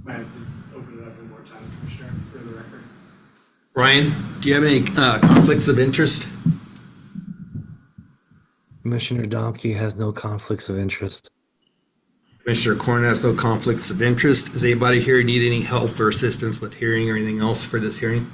Might have to open it up one more time, Commissioner, for the record. Ryan, do you have any conflicts of interest? Commissioner Domke has no conflicts of interest. Commissioner Corn has no conflicts of interest. Does anybody here need any help or assistance with hearing or anything else for this hearing?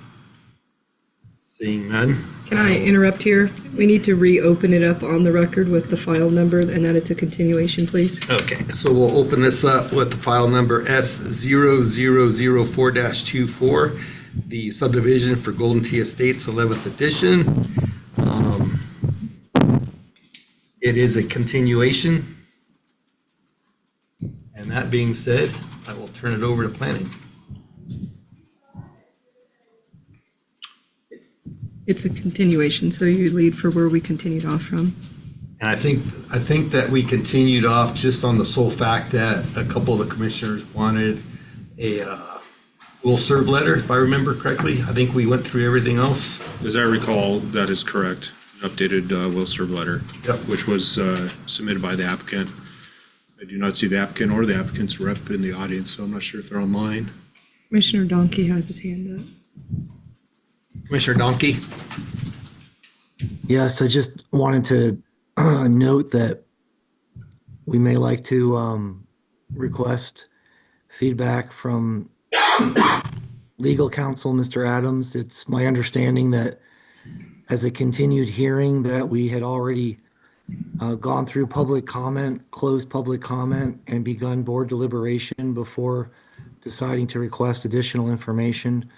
Seeing none. Can I interrupt here? We need to reopen it up on the record with the file number and that it's a continuation, please. Okay, so we'll open this up with the file number S0004-24, the subdivision for Golden Tee Estates 11th edition. It is a continuation. And that being said, I will turn it over to planning. It's a continuation, so you lead for where we continued off from. And I think that we continued off just on the sole fact that a couple of the commissioners wanted a will serve letter, if I remember correctly. I think we went through everything else. As I recall, that is correct. An updated will serve letter, Yep. which was submitted by the applicant. I do not see the applicant or the applicant's rep in the audience, so I'm not sure if they're online. Commissioner Donkey has his hand up. Commissioner Donkey? Yes, I just wanted to note that we may like to request feedback from legal counsel, Mr. Adams. It's my understanding that as a continued hearing that we had already gone through public comment, closed public comment, and begun board deliberation before deciding to request additional information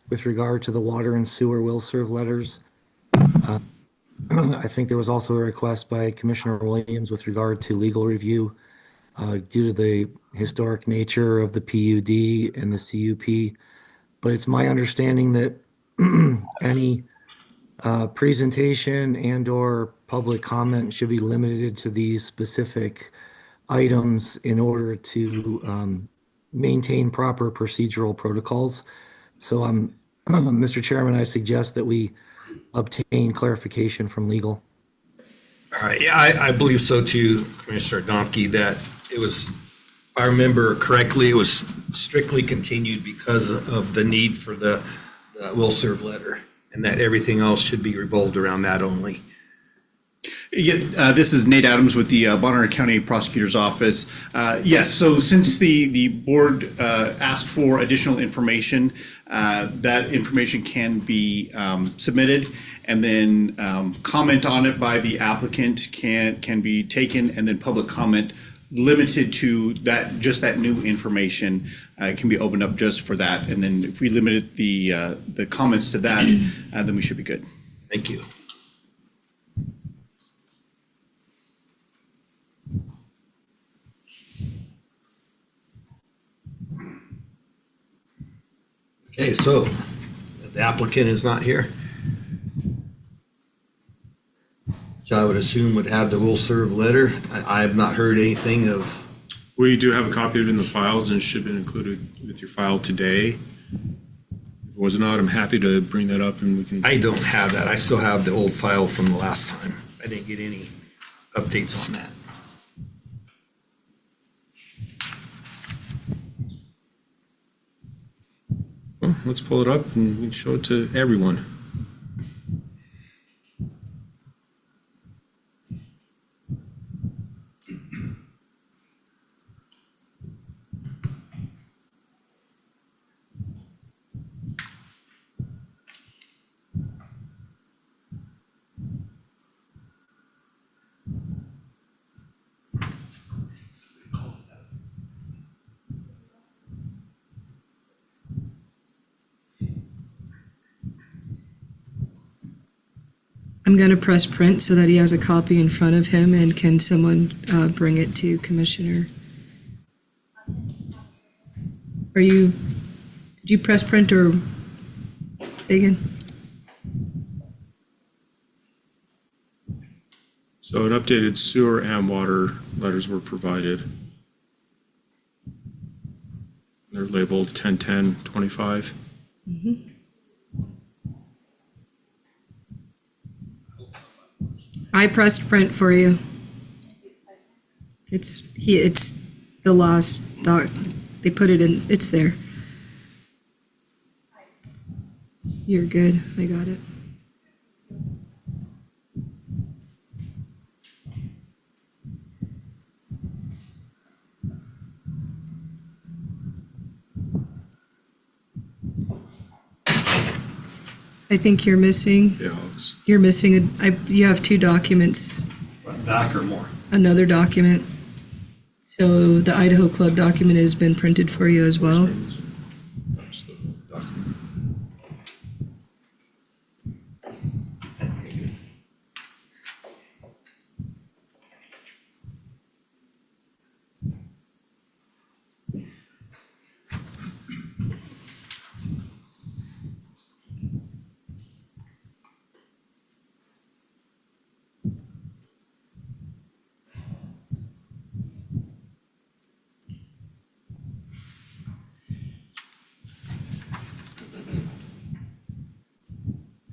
with regard to the water and sewer will serve letters. I think there was also a request by Commissioner Williams with regard to legal review due to the historic nature of the PUD and the CUP. But it's my understanding that any presentation and or public comment should be limited to these specific items in order to maintain proper procedural protocols. So Mr. Chairman, I suggest that we obtain clarification from legal. All right, yeah, I believe so too, Commissioner Donkey, that it was, if I remember correctly, it was strictly continued because of the need for the will serve letter, and that everything else should be revolved around that only. Yeah, this is Nate Adams with the Bonner County Prosecutor's Office. Yes, so since the board asked for additional information, that information can be submitted, and then comment on it by the applicant can be taken, and then public comment limited to that, just that new information can be opened up just for that. And then if we limited the comments to that, then we should be good. Thank you. Okay, so the applicant is not here, which I would assume would have the will serve letter. I have not heard anything of. We do have a copy of it in the files, and it should have been included with your file today. If it was not, I'm happy to bring that up and we can. I don't have that. I still have the old file from the last time. I didn't get any updates on that. Well, let's pull it up and we can show it to everyone. I'm going to press print so that he has a copy in front of him, and can someone bring it to Commissioner? Did you press print or say again? So an updated sewer and water letters were provided. They're labeled 10-10-25. Mm-hmm. I pressed print for you. It's the last They put it in, it's there. You're good, I got it. I think you're missing, Yeah, Alex. you have two documents, Back or more? another document. So the Idaho Club document has been printed for you as well. That's the document.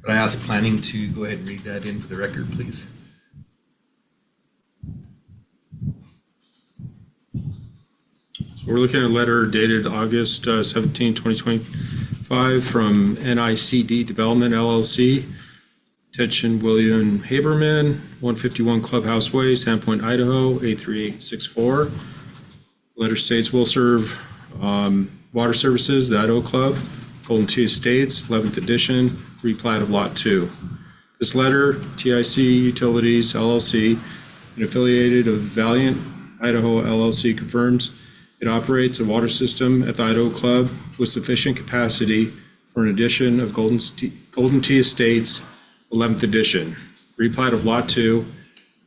Could I ask planning to go ahead and read that into the record, please? So we're looking at a letter dated August 17, 2025 from NICD Development LLC. Attention William Haberman, 151 Clubhouse Way, Sandpoint, Idaho, 83864. Letter states will serve water services, the Idaho Club, Golden Tee Estates, 11th edition, replat of Lot 2. This letter, TIC Utilities LLC, an affiliated of Valiant Idaho LLC, confirms it operates a water system at the Idaho Club with sufficient capacity for an addition of Golden Tee Estates, 11th edition, replat of Lot 2,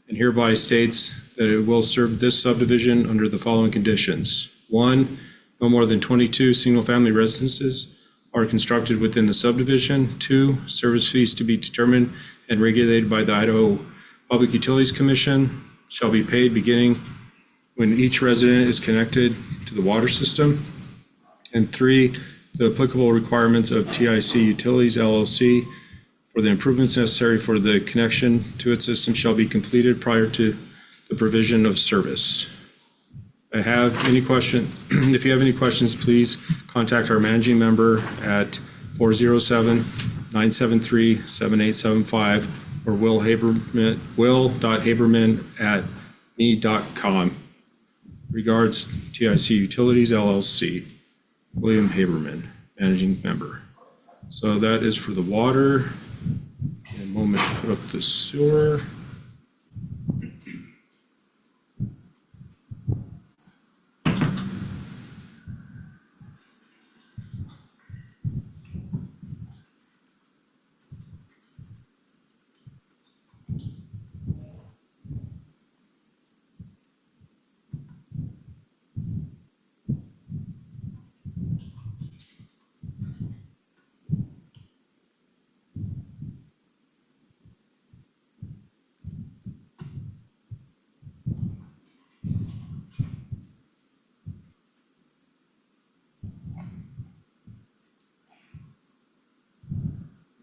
and hereby states that it will serve this subdivision under the following conditions. 1, no more than 22 single-family residences are constructed within the subdivision. 2, service fees to be determined and regulated by the Idaho Public Utilities Commission shall be paid beginning when each resident is connected to the water system. And 3, the applicable requirements of TIC Utilities LLC for the improvements necessary for the connection to its system shall be completed prior to the provision of service. I have any question, if you have any questions, please contact our managing member at 407-973-7875 or will.haberman@me.com. Regards, TIC Utilities LLC, William Haberman, managing member. So that is for the water. In a moment to put up the sewer.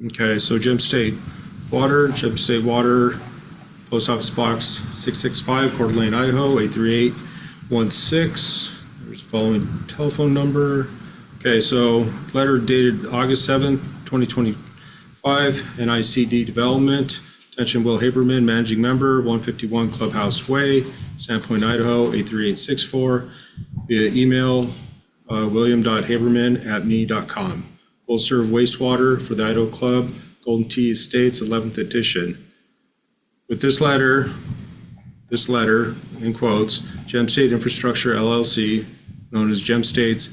Okay, so Gem State Water, Post Office Box 665, Coeur d'Alene, Idaho, 83816. There's the following telephone number. Okay, so letter dated August 7th, 2025, NICD Development. Attention Will Haberman, managing member, 151 Clubhouse Way, Sandpoint, Idaho, 83864. Via email, william.haberman@me.com. Will serve wastewater for the Idaho Club, Golden Tee Estates, 11th edition. With this letter, in quotes, Gem State Infrastructure LLC, known as Gem States,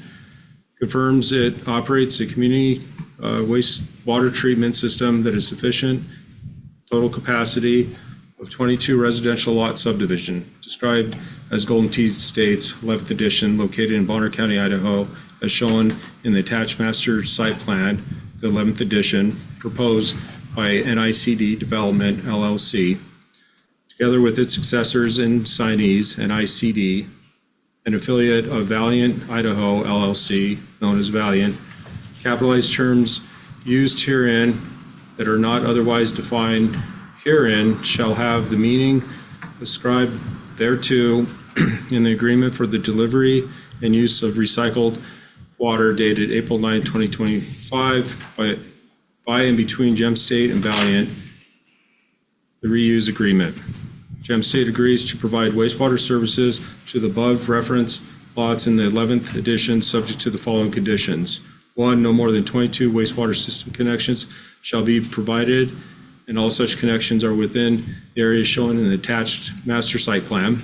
confirms it operates a community wastewater treatment system that is sufficient total capacity of 22 residential lot subdivision, described as Golden Tee Estates, 11th edition, located in Bonner County, Idaho, as shown in the attached master site plan, the 11th edition, proposed by NICD Development LLC, together with its successors and signees, NICD, an affiliate of Valiant Idaho LLC, known as Valiant. Capitalized terms used herein that are not otherwise defined herein shall have the meaning ascribed thereto in the agreement for the delivery and use of recycled water dated April 9, 2025 by and between Gem State and Valiant, the reuse agreement. Gem State agrees to provide wastewater services to the above reference lots in the 11th edition, subject to the following conditions. 1, no more than 22 wastewater system connections shall be provided, and all such connections are within the areas shown in the attached master site plan.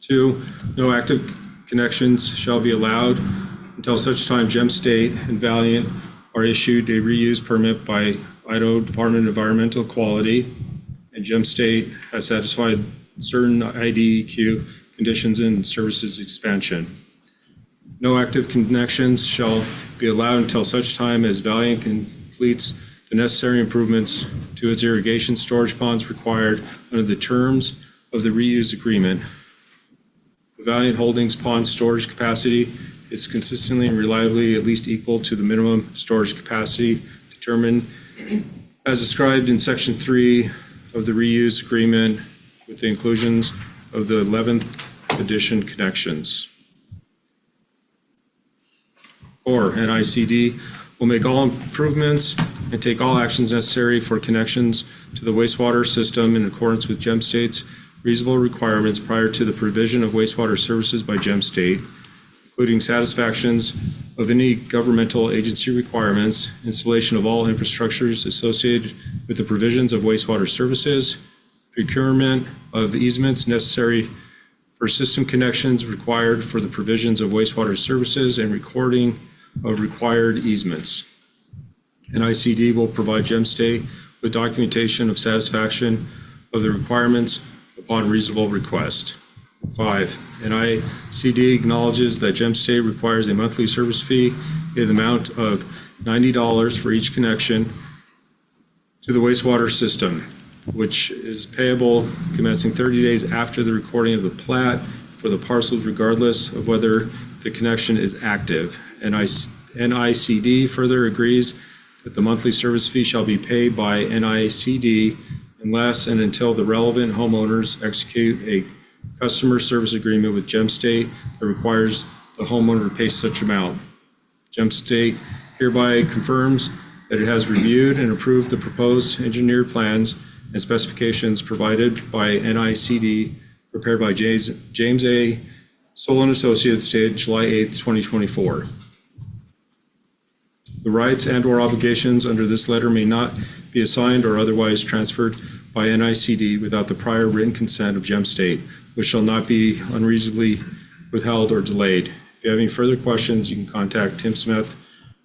2, no active connections shall be allowed until such time Gem State and Valiant are issued a reuse permit by Idaho Department of Environmental Quality, and Gem State has satisfied certain IDEQ conditions and services expansion. No active connections shall be allowed until such time as Valiant completes the necessary improvements to its irrigation storage ponds required under the terms of the reuse agreement. The Valiant Holdings pond storage capacity is consistently and reliably at least equal to the minimum storage capacity determined as described in Section 3 of the reuse agreement with the inclusions of the 11th edition connections. Or NICD will make all improvements and take all actions necessary for connections to the wastewater system in accordance with Gem State's reasonable requirements prior to the provision of wastewater services by Gem State, including satisfactions of any governmental agency requirements, installation of all infrastructures associated with the provisions of wastewater services, procurement of easements necessary for system connections required for the provisions of wastewater services, and recording of required easements. NICD will provide Gem State with documentation of satisfaction of the requirements upon reasonable request. 5, NICD acknowledges that Gem State requires a monthly service fee in the amount of $90 for each connection to the wastewater system, which is payable commencing 30 days after the recording of the plat for the parcels regardless of whether the connection is active. NICD further agrees that the monthly service fee shall be paid by NICD unless and until the relevant homeowners execute a customer service agreement with Gem State that requires the homeowner to pay such amount. Gem State hereby confirms that it has reviewed and approved the proposed engineered plans and specifications provided by NICD, prepared by James A. Solon Associates, dated July 8, 2024. The rights and/or obligations under this letter may not be assigned or otherwise transferred by NICD without the prior written consent of Gem State, which shall not be unreasonably withheld or delayed. If you have any further questions, you can contact Tim Smith,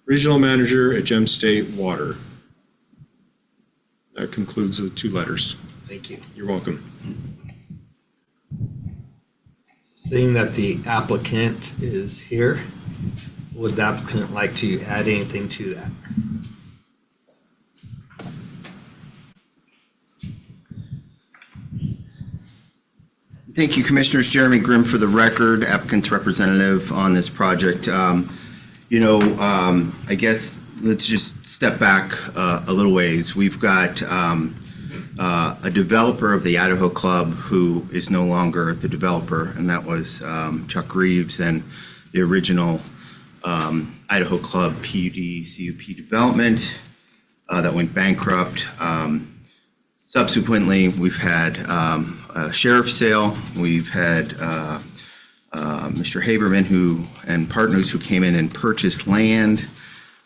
Regional Manager at Gem State Water. That concludes the 2 letters. Thank you. You're welcome. Seeing that the applicant is here, would the applicant like to add anything to that? Thank you, Commissioners. Jeremy Grimm for the record, applicant's representative on this project. I guess let's just step back a little ways. We've got a developer of the Idaho Club who is no longer the developer, and that was Chuck Reeves and the original Idaho Club PUD CUP development that went bankrupt. Subsequently, we've had a sheriff's sale. We've had Mr. Haberman and partners who came in and purchased land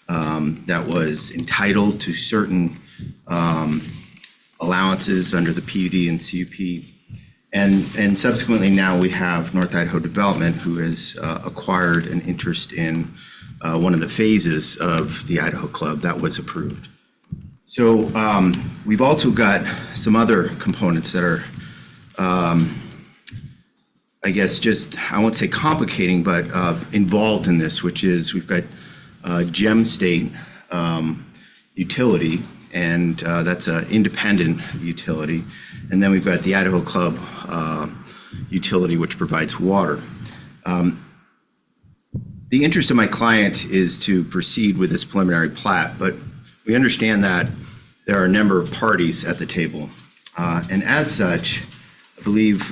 that was entitled to certain allowances under the PUD and CUP. And subsequently now we have North Idaho Development, who has acquired an interest in one of the phases of the Idaho Club that was approved. So we've also got some other components that are, I guess, I won't say complicating, but involved in this, which is we've got Gem State utility, and that's an independent utility. And then we've got the Idaho Club utility, which provides water. The interest of my client is to proceed with this preliminary plat, but we understand that there are a number of parties at the table. And as such, I believe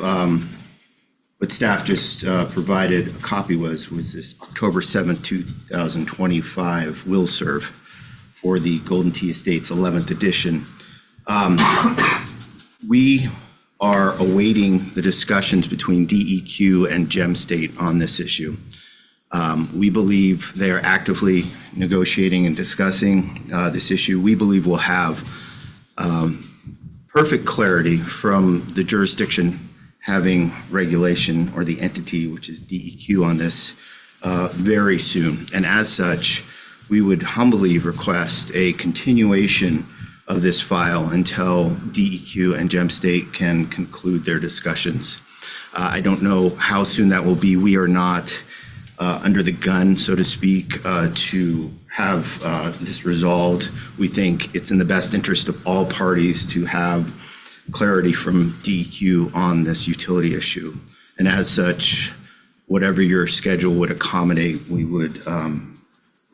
with what staff just provided a copy was this October 7th, 2025 will serve for the Golden Tee Estates 11th edition. We are awaiting the discussions between DEQ and Gem State on this issue. We believe they are actively negotiating and discussing this issue. We believe we'll have perfect clarity from the jurisdiction having regulation, or the entity, which is DEQ, on this very soon. And as such, we would humbly request a continuation of this file until DEQ and Gem State can conclude their discussions. I don't know how soon that will be. We are not under the gun, so to speak, to have this resolved. We think it's in the best interest of all parties to have clarity from DEQ on this utility issue. And as such, whatever your schedule would accommodate, we would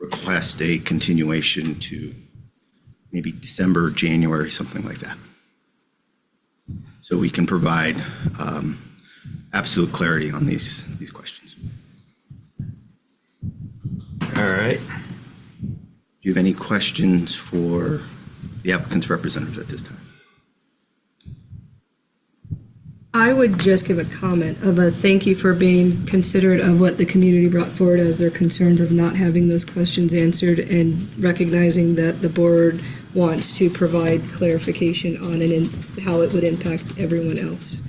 request a continuation to maybe December, January, something like that. So we can provide absolute clarity on these questions. All right. Do you have any questions for the applicant's representatives at this time? I would just give a comment of a thank you for being considerate of what the community brought forward as their concerns of not having those questions answered, and recognizing that the board wants to provide clarification on it and how it would impact everyone else.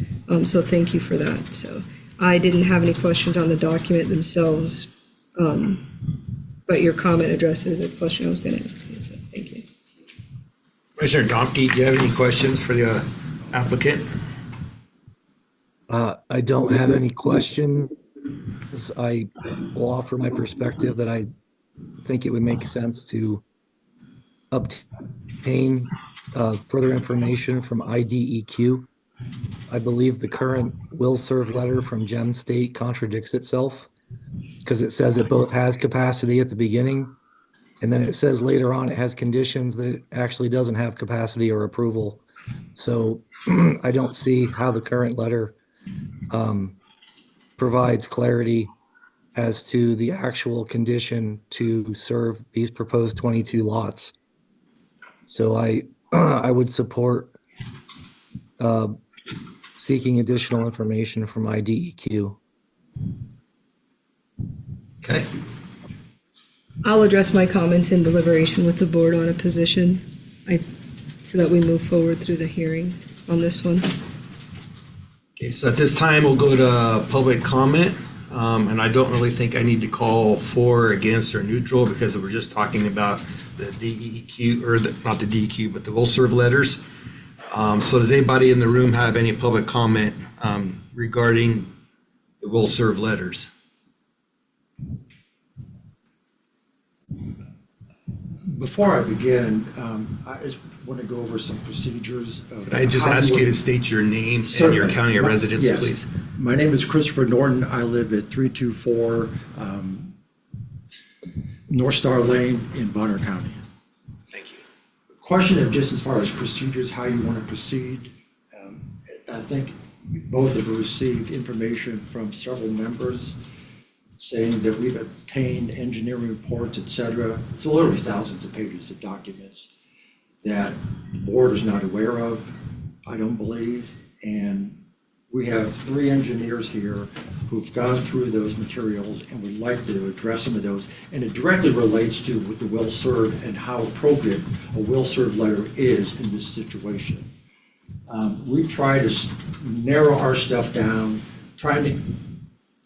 So thank you for that. So I didn't have any questions on the document themselves, but your comment addresses a question I was going to ask you, so thank you. Commissioner Domke, do you have any questions for the applicant? I don't have any questions. I will offer my perspective that I think it would make sense to obtain further information from IDEQ. I believe the current will serve letter from Gem State contradicts itself, because it says it both has capacity at the beginning, and then it says later on it has conditions that it actually doesn't have capacity or approval. So I don't see how the current letter provides clarity as to the actual condition to serve these proposed 22 lots. So I would support seeking additional information from IDEQ. Okay. I'll address my comments in deliberation with the board on a position, so that we move forward through the hearing on this one. Okay, so at this time, we'll go to public comment. And I don't really think I need to call for, against, or neutral, because we're just talking about the DEQ, or not the DEQ, but the will serve letters. So does anybody in the room have any public comment regarding the will serve letters? Before I begin, I just want to go over some procedures. Could I just ask you to state your name and your county of residence, Yes. please? My name is Christopher Norton. I live at 324 North Star Lane in Bonner County. Thank you. Question of just as far as procedures, how you want to proceed. I think both have received information from several members saying that we've obtained engineering reports, et cetera. It's literally thousands of pages of documents that the board is not aware of, I don't believe. And we have 3 engineers here who've gone through those materials, and we'd like to address some of those. And it directly relates to the will serve and how appropriate a will serve letter is in this situation. We've tried to narrow our stuff down, trying to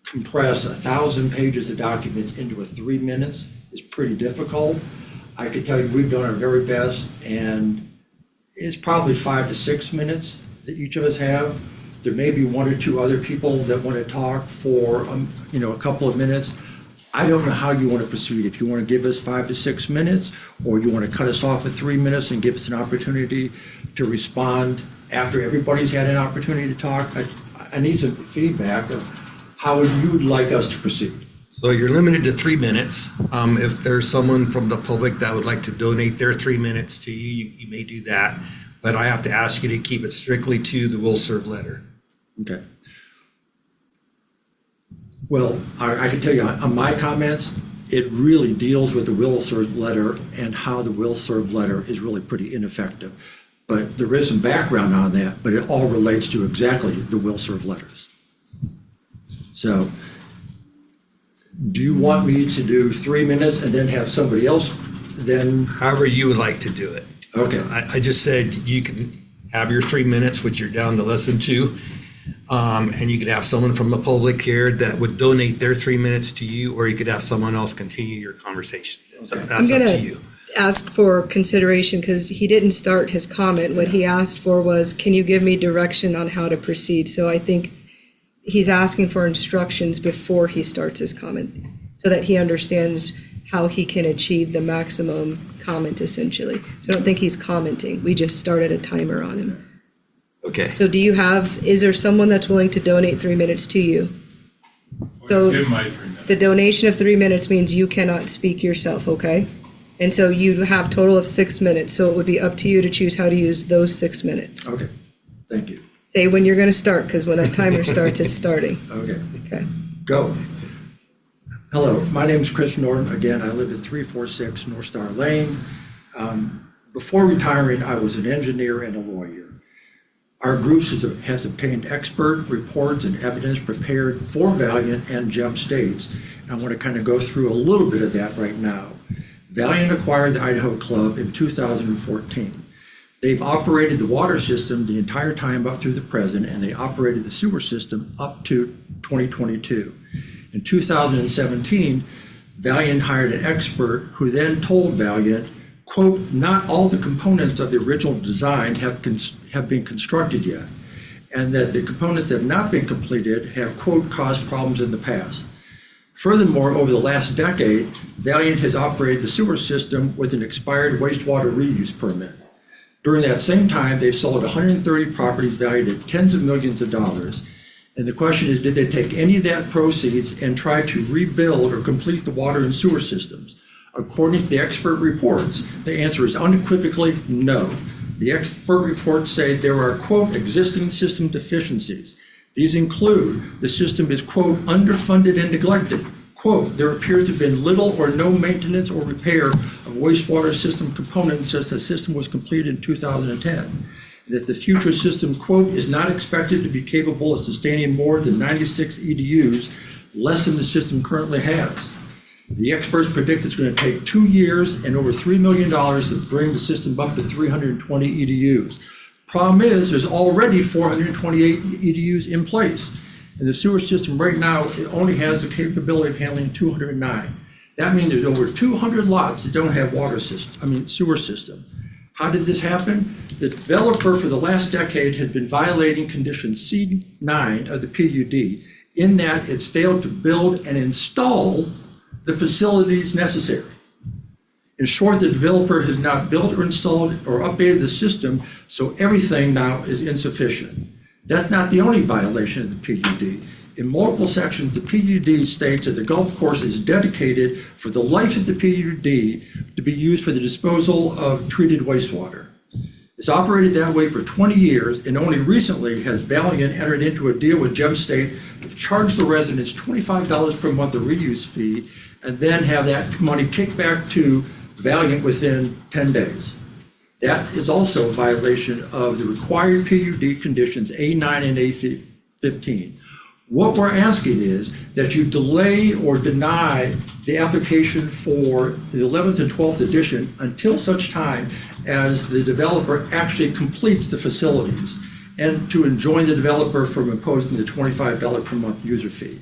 compress 1,000 pages of documents into 3 minutes is pretty difficult. I can tell you we've done our very best, and it's probably 5 to 6 minutes that each of us have. There may be 1 or 2 other people that want to talk for a couple of minutes. I don't know how you want to proceed. If you want to give us 5 to 6 minutes, or you want to cut us off at 3 minutes and give us an opportunity to respond after everybody's had an opportunity to talk. I need some feedback of how you would like us to proceed. So you're limited to 3 minutes. If there's someone from the public that would like to donate their 3 minutes to you, you may do that. But I have to ask you to keep it strictly to the will serve letter. Okay. Well, I can tell you on my comments, it really deals with the will serve letter and how the will serve letter is really pretty ineffective. But there is some background on that, but it all relates to exactly the will serve letters. So do you want me to do 3 minutes and then have somebody else then? However you would like to do it. Okay. I just said you can have your 3 minutes, which you're down to listen to. And you could have someone from the public here that would donate their 3 minutes to you, or you could have someone else continue your conversation. So Okay. that's up to gonna you. ask for consideration because he didn't start his comment. What he asked for was, can you give me direction on how to proceed? So I think he's asking for instructions before he starts his comment so that he understands how he can achieve the maximum comment essentially. So I don't think he's commenting. We just started a timer on him. Okay. So is there someone that's willing to donate 3 minutes to you? So Give my 3 minutes. the donation of 3 minutes means you cannot speak yourself, okay? And so you have total of 6 minutes, so it would be up to you to choose how to use those 6 minutes. Okay, thank you. Say when you're gonna start, because when that timer starts, it's starting. Okay, Okay. go. Hello, my name is Chris Norton. Again, I live at 346 North Star Lane. Before retiring, I was an engineer and a lawyer. Our group has obtained expert reports and evidence prepared for Valiant and Gem States. And I want to kind of go through a little bit of that right now. Valiant acquired the Idaho Club in 2014. They've operated the water system the entire time up through the present, and they operated the sewer system up to 2022. In 2017, Valiant hired an expert who then told Valiant, quote, not all the components of the original design have been constructed yet, and that the components that have not been completed have, quote, caused problems in the past. Furthermore, over the last decade, Valiant has operated the sewer system with an expired wastewater reuse permit. During that same time, they've sold 130 properties valued at tens of millions of dollars. And the question is, did they take any of that proceeds and try to rebuild or complete the water and sewer systems? According to the expert reports, the answer is unequivocally no. The expert reports say there are, quote, existing system deficiencies. These include the system is, quote, underfunded and neglected. Quote, there appears to have been little or no maintenance or repair of wastewater system components since the system was completed in 2010. And that the future system, quote, is not expected to be capable of sustaining more than 96 EDUs, less than the system currently has. The experts predict it's going to take 2 years and over $3 million to bring the system up to 320 EDUs. Problem is, there's already 428 EDUs in place. And the sewer system right now, it only has the capability of handling 209. That means there's over 200 lots that don't have sewer system. How did this happen? The developer for the last decade had been violating condition C9 of the PUD in that it's failed to build and install the facilities necessary. In short, the developer has not built or installed or updated the system, so everything now is insufficient. That's not the only violation of the PUD. In multiple sections, the PUD states that the golf course is dedicated for the life of the PUD to be used for the disposal of treated wastewater. It's operated that way for 20 years, and only recently has Valiant entered into a deal with Gem State to charge the residents $25 per month of reuse fee, and then have that money kicked back to Valiant within 10 days. That is also a violation of the required PUD conditions A9 and A15. What we're asking is that you delay or deny the application for the 11th and 12th edition until such time as the developer actually completes the facilities, and to enjoin the developer from imposing the $25 per month user fee.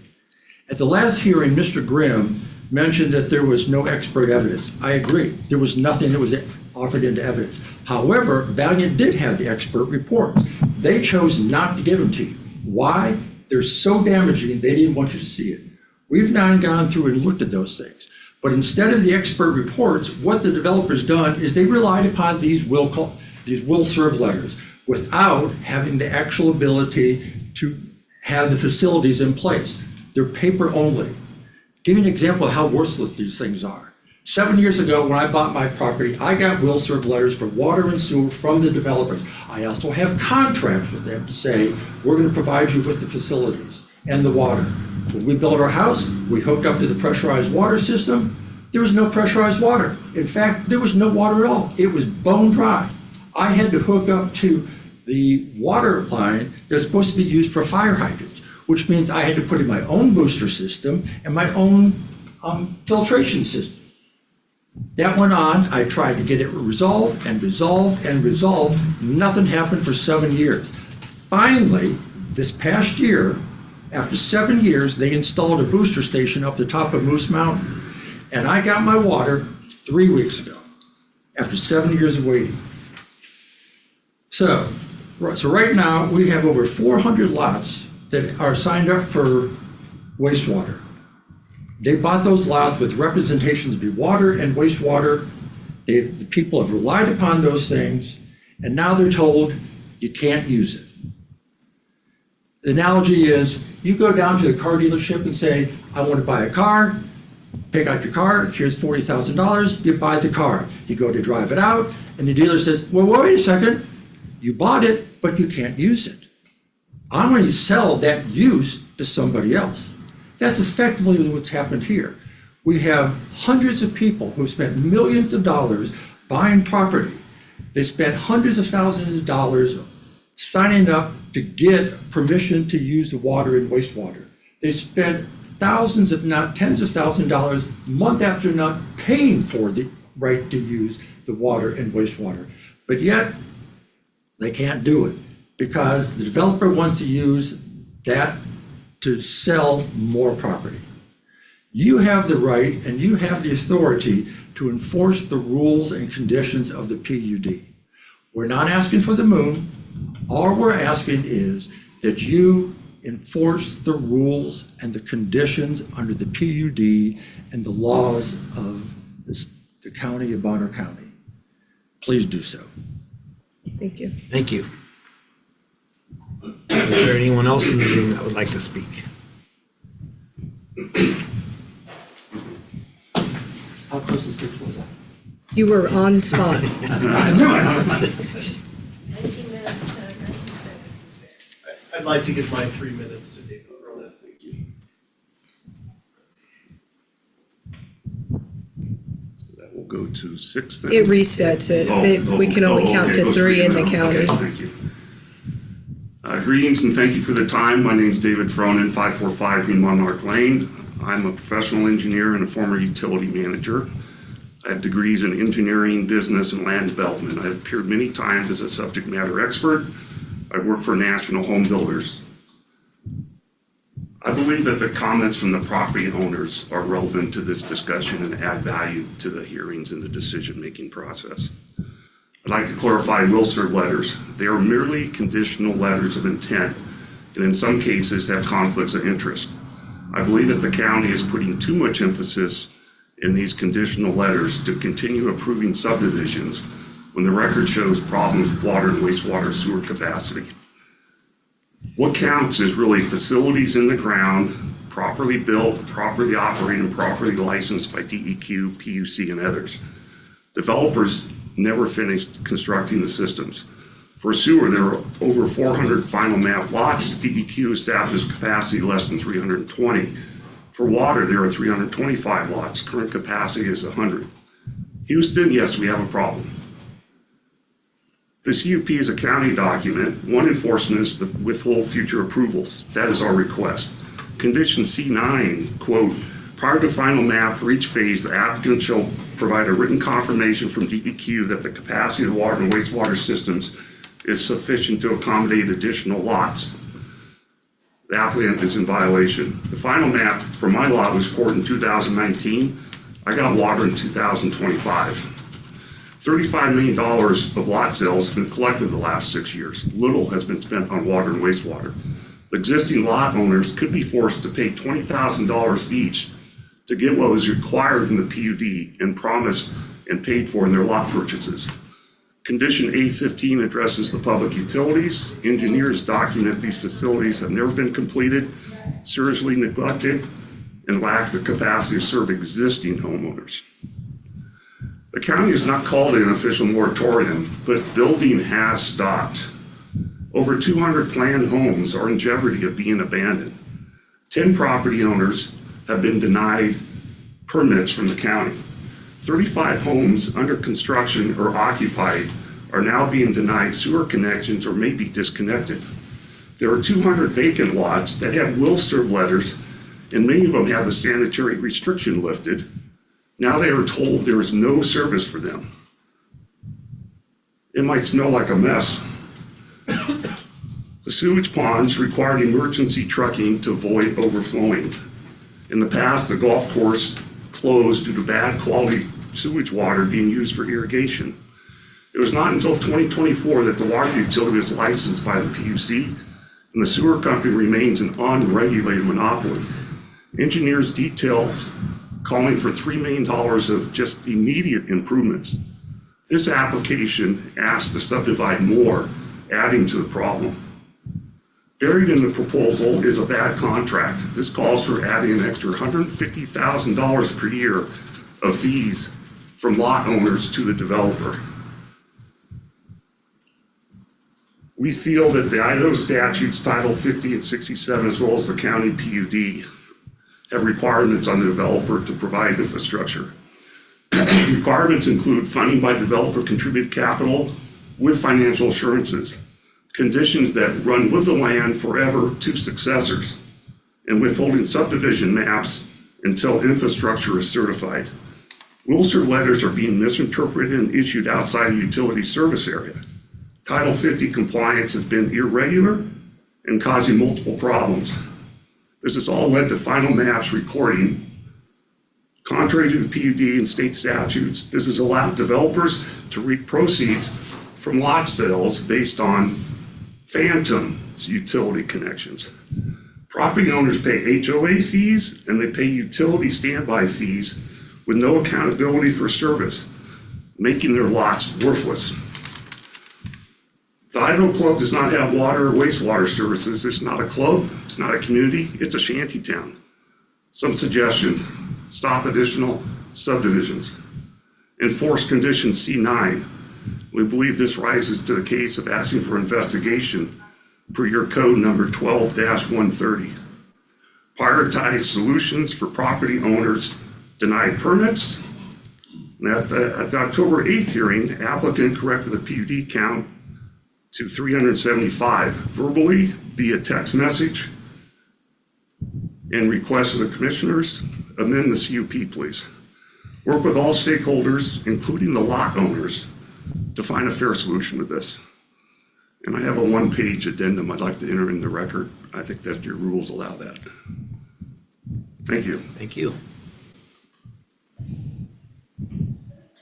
At the last hearing, Mr. Grimm mentioned that there was no expert evidence. I agree. There was nothing that was offered into evidence. However, Valiant did have the expert reports. They chose not to give them to you. Why? They're so damaging, they didn't want you to see it. We've now gone through and looked at those things. But instead of the expert reports, what the developer's done is they relied upon these will serve letters without having the actual ability to have the facilities in place. They're paper only. Give you an example of how worthless these things are. 7 years ago, when I bought my property, I got will serve letters for water and sewer from the developers. I also have contracts with them to say, we're going to provide you with the facilities. and the water. When we built our house, we hooked up to the pressurized water system. There was no pressurized water. In fact, there was no water at all. It was bone dry. I had to hook up to the water line that's supposed to be used for fire hydrants, which means I had to put in my own booster system and my own filtration system. That went on. I tried to get it resolved and resolved and resolved. Nothing happened for 7 years. Finally, this past year, after 7 years, they installed a booster station up the top of Moose Mountain. And I got my water 3 weeks ago, after 7 years of waiting. So right now, we have over 400 lots that are signed up for wastewater. They bought those lots with representations to be water and wastewater. The people have relied upon those things, and now they're told you can't use it. The analogy is, you go down to the car dealership and say, I want to buy a car, pick out your car, here's $40,000, you buy the car. You go to drive it out, and the dealer says, well, wait a second, you bought it, but you can't use it. I'm going to sell that use to somebody else. That's effectively what's happened here. We have hundreds of people who spent millions of dollars buying property. They spent hundreds of thousands of dollars signing up to get permission to use the water and wastewater. They spent thousands, if not tens of thousands of dollars, month after month, paying for the right to use the water and wastewater. But yet, they can't do it because the developer wants to use that to sell more property. You have the right and you have the authority to enforce the rules and conditions of the PUD. We're not asking for the moon. All we're asking is that you enforce the rules and the conditions under the PUD and the laws of the county of Bonner County. Please do so. Thank you. Thank you. Is there anyone else in the room that would like to speak? How close to 6 was I? You were on spot. I knew it. 19 minutes to 19 seconds to spare. I'd like to give my 3 minutes to David Rona. Thank you. That will go to 6 then? It resets it. We can only count okay, to it goes 3 in the now. county. Okay, thank you. Greetings and thank you for the time. My name is David Fronin, 545 Green Monarch Lane. I'm a professional engineer and a former utility manager. I have degrees in engineering, business, and land development. I've appeared many times as a subject matter expert. I work for national home builders. I believe that the comments from the property owners are relevant to this discussion and add value to the hearings and the decision-making process. I'd like to clarify will-serve letters. They are merely conditional letters of intent, and in some cases have conflicts of interest. I believe that the county is putting too much emphasis in these conditional letters to continue approving subdivisions when the record shows problems with water and wastewater sewer capacity. What counts is really facilities in the ground, properly built, properly operated, and properly licensed by DEQ, PUC, and others. Developers never finished constructing the systems. For sewer, there are over 400 final map lots. DEQ establishes capacity less than 320. For water, there are 325 lots. Current capacity is 100. Houston, yes, we have a problem. The CUP is a county document. One enforcement is to withhold future approvals. That is our request. Condition C9, quote, prior to final map for each phase, the applicant shall provide a written confirmation from DEQ that the capacity of the water and wastewater systems is sufficient to accommodate additional lots. The applicant is in violation. The final map for my lot was scored in 2019. I got water in 2025. $35 million of lot sales have been collected the last 6 years. Little has been spent on water and wastewater. The existing lot owners could be forced to pay $20,000 each to get what was required in the PUD and promised and paid for in their lot purchases. Condition A15 addresses the public utilities. Engineers document these facilities have never been completed, seriously neglected, and lack the capacity to serve existing homeowners. The county has not called it an official moratorium, but building has stopped. Over 200 planned homes are in jeopardy of being abandoned. 10 property owners have been denied permits from the county. 35 homes under construction or occupied are now being denied sewer connections or may be disconnected. There are 200 vacant lots that have will serve letters, and many of them have the sanitary restriction lifted. Now they are told there is no service for them. It might smell like a mess. The sewage ponds required emergency trucking to avoid overflowing. In the past, the golf course closed due to bad quality sewage water being used for irrigation. It was not until 2024 that the water utility was licensed by the PUC, and the sewer company remains an unregulated monopoly. Engineers detail calling for $3 million of just immediate improvements. This application asks to subdivide more, adding to the problem. Buried in the proposal is a bad contract. This calls for adding an extra $150,000 per year of fees from lot owners to the developer. We feel that the Idaho statutes, Title 50 and 67, as well as the county PUD, have requirements on the developer to provide infrastructure. Requirements include funding by developer contributed capital with financial assurances, conditions that run with the land forever to successors, and withholding subdivision maps until infrastructure is certified. Will serve letters are being misinterpreted and issued outside a utility service area. Title 50 compliance has been irregular and causing multiple problems. This has all led to final maps recording. Contrary to the PUD and state statutes, this has allowed developers to reap proceeds from lot sales based on phantom utility connections. Property owners pay HOA fees and they pay utility standby fees with no accountability for service, making their lots worthless. The Idaho Club does not have water or wastewater services. It's not a club, it's not a community, it's a shanty town. Some suggestions: stop additional subdivisions. Enforce condition C9. We believe this rises to the case of asking for investigation per your code number 12-130. Prioritize solutions for property owners denied permits. And at the October 8th hearing, applicant corrected the PUD count to 375 verbally via text message, and request of the commissioners amend the CUP, please. Work with all stakeholders, including the lot owners, to find a fair solution to this. And I have a one-page addendum I'd like to enter in the record. I think that your rules allow that. Thank you. Thank you.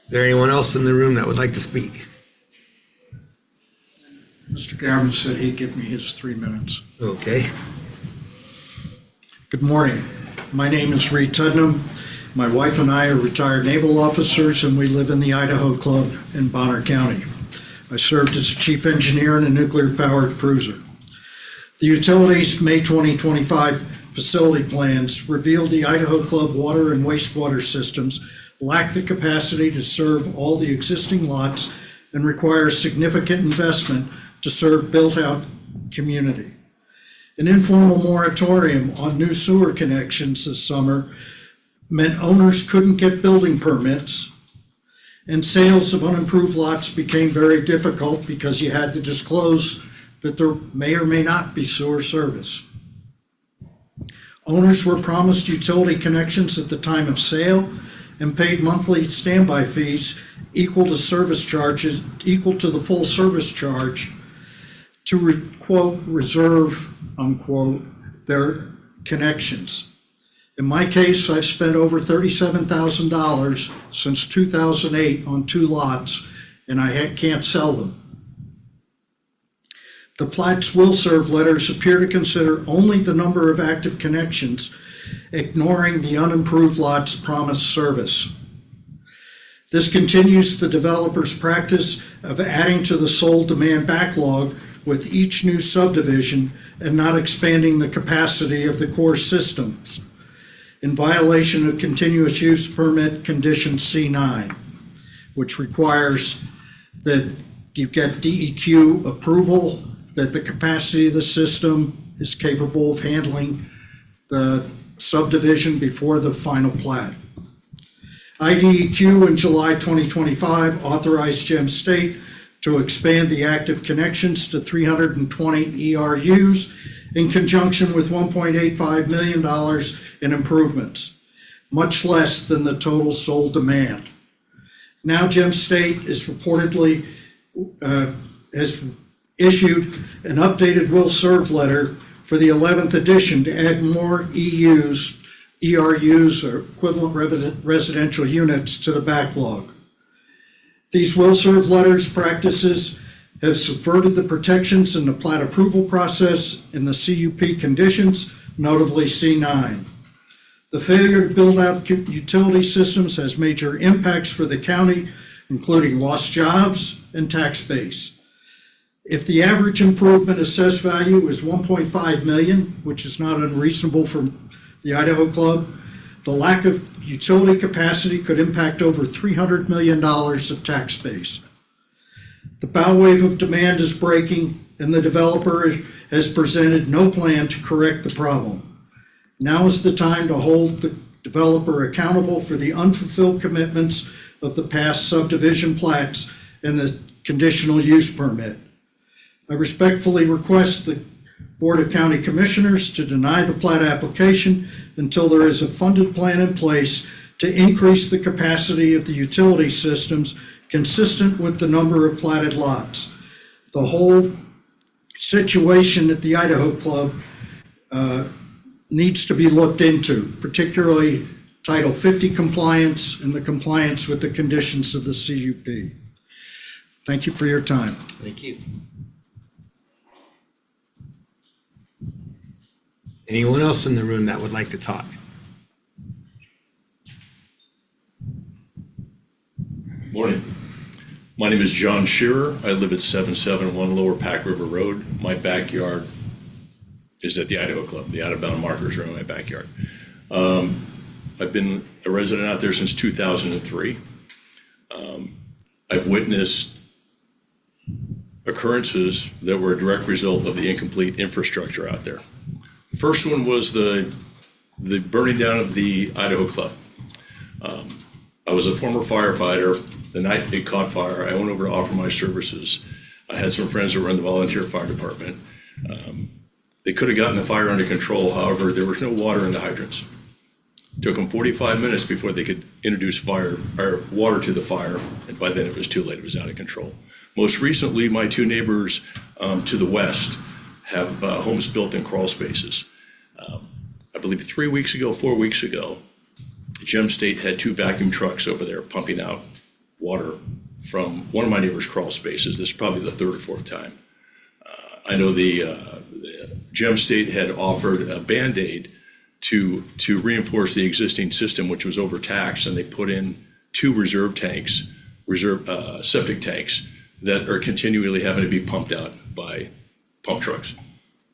Is there anyone else in the room that would like to speak? Mr. Garman said he'd give me his 3 minutes. Okay. Good morning. My name is Reed Tuddenham. My wife and I are retired naval officers, and we live in the Idaho Club in Bonner County. I served as a chief engineer in a nuclear-powered cruiser. The utilities' May 2025 facility plans revealed the Idaho Club water and wastewater systems lack the capacity to serve all the existing lots and require significant investment to serve built-out community. An informal moratorium on new sewer connections this summer meant owners couldn't get building permits, and sales of unimproved lots became very difficult because you had to disclose that there may or may not be sewer service. Owners were promised utility connections at the time of sale and paid monthly standby fees equal to the full service charge to quote, reserve, unquote, their connections. In my case, I've spent over $37,000 since 2008 on 2 lots, and I can't sell them. The Platts will serve letters appear to consider only the number of active connections, ignoring the unimproved lots' promised service. This continues the developer's practice of adding to the sold demand backlog with each new subdivision and not expanding the capacity of the core systems, in violation of continuous use permit condition C9, which requires that you get DEQ approval that the capacity of the system is capable of handling the subdivision before the final plat. IDEQ in July 2025 authorized Gem State to expand the active connections to 320 ERUs in conjunction with $1.85 million in improvements, much less than the total sold demand. Now Gem State is reportedly has issued an updated will serve letter for the 11th edition to add more ERUs or equivalent residential units to the backlog. These will serve letters practices have subverted the protections in the plat approval process in the CUP conditions, notably C9. The failure to build out utility systems has major impacts for the county, including lost jobs and tax base. If the average improvement assessed value is $1.5 million, which is not unreasonable for the Idaho Club, the lack of utility capacity could impact over $300 million of tax base. The bow wave of demand is breaking, and the developer has presented no plan to correct the problem. Now is the time to hold the developer accountable for the unfulfilled commitments of the past subdivision plats and the conditional use permit. I respectfully request the Board of County Commissioners to deny the plat application until there is a funded plan in place to increase the capacity of the utility systems consistent with the number of platted lots. The whole situation at the Idaho Club needs to be looked into, particularly Title 50 compliance and the compliance with the conditions of the CUP. Thank you for your time. Thank you. Anyone else in the room that would like to talk? Morning. My name is John Shearer. I live at 771 Lower Pack River Road. My backyard is at the Idaho Club. The out-of-bound markers are in my backyard. I've been a resident out there since 2003. I've witnessed occurrences that were a direct result of the incomplete infrastructure out there. First one was the burning down of the Idaho Club. I was a former firefighter. The night it caught fire, I went over to offer my services. I had some friends that were in the volunteer fire department. They could have gotten the fire under control. However, there was no water in the hydrants. It took them 45 minutes before they could introduce water to the fire, and by then it was too late. It was out of control. Most recently, my two neighbors to the west have homes built in crawl spaces. I believe 4 weeks ago, Gem State had two vacuum trucks over there pumping out water from one of my neighbor's crawl spaces. This is probably the third or fourth time. I know the Gem State had offered a Band-Aid to reinforce the existing system, which was overtaxed, and they put in two septic tanks that are continually having to be pumped out by pump trucks.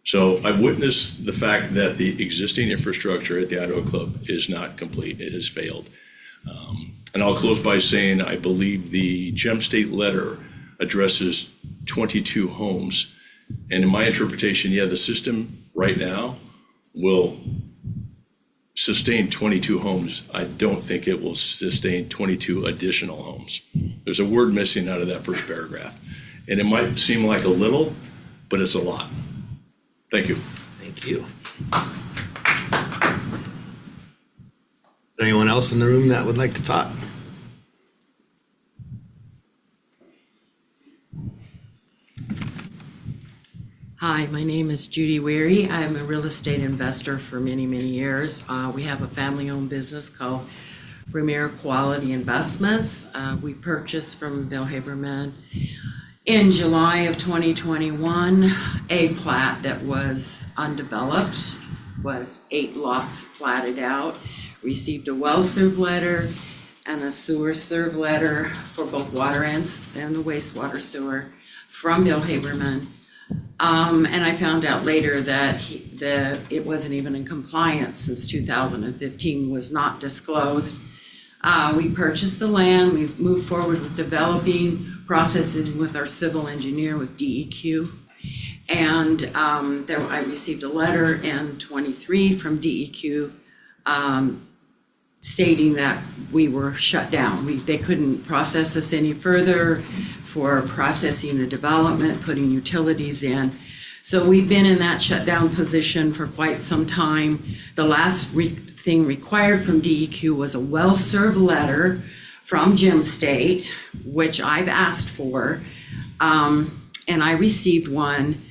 So I've witnessed the fact that the existing infrastructure at the Idaho Club is not complete. It has failed. And I'll close by saying I believe the Gem State letter addresses 22 homes. And in my interpretation, the system right now will sustain 22 homes. I don't think it will sustain 22 additional homes. There's a word missing out of that first paragraph. And it might seem like a little, but it's a lot. Thank you. Thank you. Is there anyone else in the room that would like to talk? Hi, my name is Judy Weary. I'm a real estate investor for many, many years. We have a family-owned business called Premier Quality Investments. We purchased from Bill Haberman in July of 2021 a plat that was undeveloped, was 8 lots platted out, received a well serve letter and a sewer serve letter for both water and the wastewater sewer from Bill Haberman. And I found out later that it wasn't even in compliance since 2015, was not disclosed. We purchased the land, we moved forward with developing, processing with our civil engineer with DEQ. And I received a letter in 23 from DEQ stating that we were shut down. They couldn't process us any further for processing the development, putting utilities in. So we've been in that shutdown position for quite some time. The last thing required from DEQ was a well-served letter from Gem State, which I've asked for, and I received one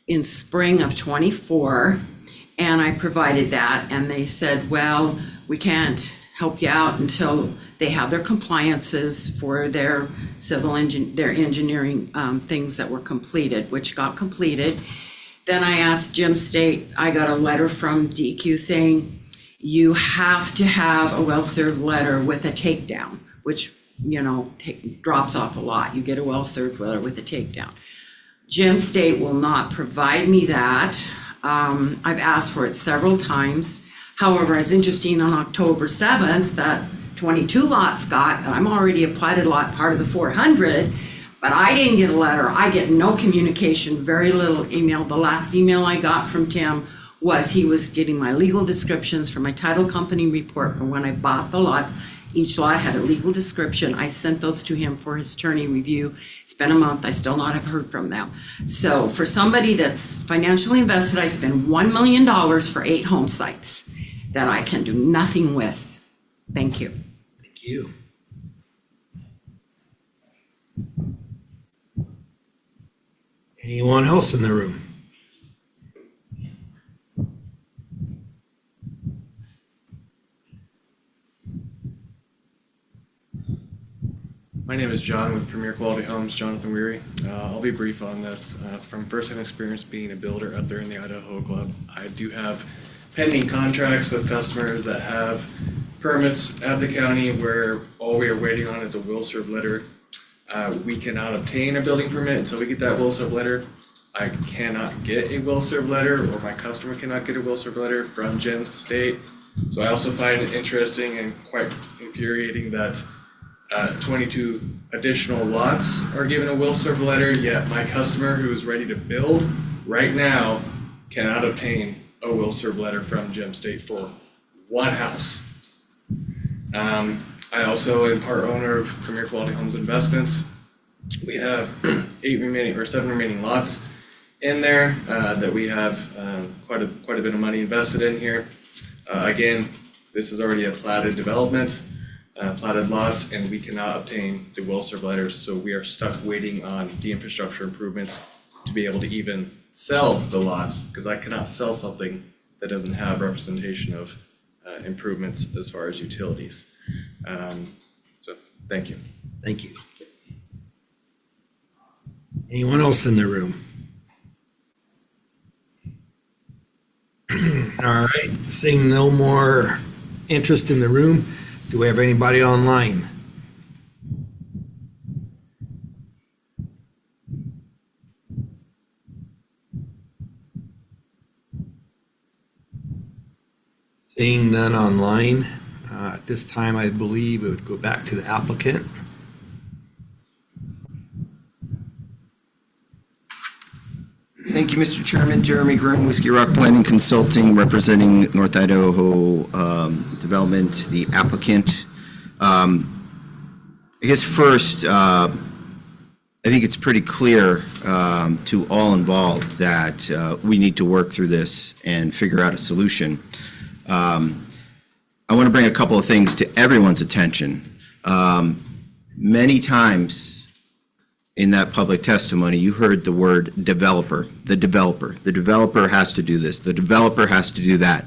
in spring of 24, and I provided that, and they said, well, we can't help you out until they have their compliances for their their engineering things that were completed, which got completed. Then I asked Gem State, I got a letter from DEQ saying, you have to have a well-served letter with a takedown, which, drops off a lot. You get a well-served letter with a takedown. Gem State will not provide me that. I've asked for it several times. However, it's interesting, on October 7th, that 22 lots I'm already a platted lot, part of the 400, but I didn't get a letter. I get no communication, very little email. The last email I got from Tim was he was getting my legal descriptions for my title company report from when I bought the lot. Each lot had a legal description. I sent those to him for his attorney review. It's been a month. I still not have heard from them. So for somebody that's financially invested, I spend $1 million for 8 home sites that I can do nothing with. Thank you. Thank you. Anyone else in the room? My name is John with Premier Quality Homes, Jonathan Weary. I'll be brief on this. From first-hand experience being a builder up there in the Idaho Club, I do have pending contracts with customers that have permits at the county where all we are waiting on is a will-serve letter. We cannot obtain a building permit until we get that will-serve letter. I cannot get a will-serve letter, or my customer cannot get a will-serve letter from Gem State. So I also find it interesting and quite infuriating that 22 additional lots are given a will-serve letter, yet my customer who is ready to build right now cannot obtain a will-serve letter from Gem State for one house. I also am part owner of Premier Quality Homes Investments. We have 7 remaining lots in there that we have quite a bit of money invested in here. Again, this is already a platted development. Platted lots, and we cannot obtain the will-serve letters, so we are stuck waiting on the infrastructure improvements to be able to even sell the lots, because I cannot sell something that doesn't have representation of improvements as far as utilities. So, thank you. Thank you. Anyone else in the room? All right, seeing no more interest in the room, do we have anybody online? Seeing none online, at this time, I believe it would go back to the applicant. Thank you, Mr. Chairman. Jeremy Grimm, Whiskey Rock Planning Consulting, representing North Idaho Development, the applicant. I guess first, I think it's pretty clear to all involved that we need to work through this and figure out a solution. I want to bring a couple of things to everyone's attention. Many times in that public testimony, you heard the word developer, the developer. The developer has to do this. The developer has to do that.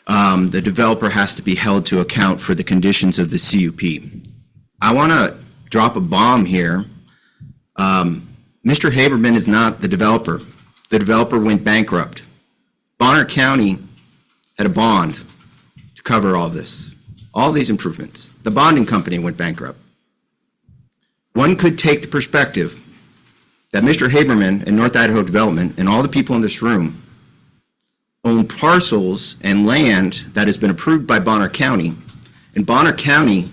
The developer has to be held to account for the conditions of the CUP. I want to drop a bomb here. Mr. Haberman is not the developer. The developer went bankrupt. Bonner County had a bond to cover all this, all these improvements. The bonding company went bankrupt. One could take the perspective that Mr. Haberman and North Idaho Development and all the people in this room own parcels and land that has been approved by Bonner County, and Bonner County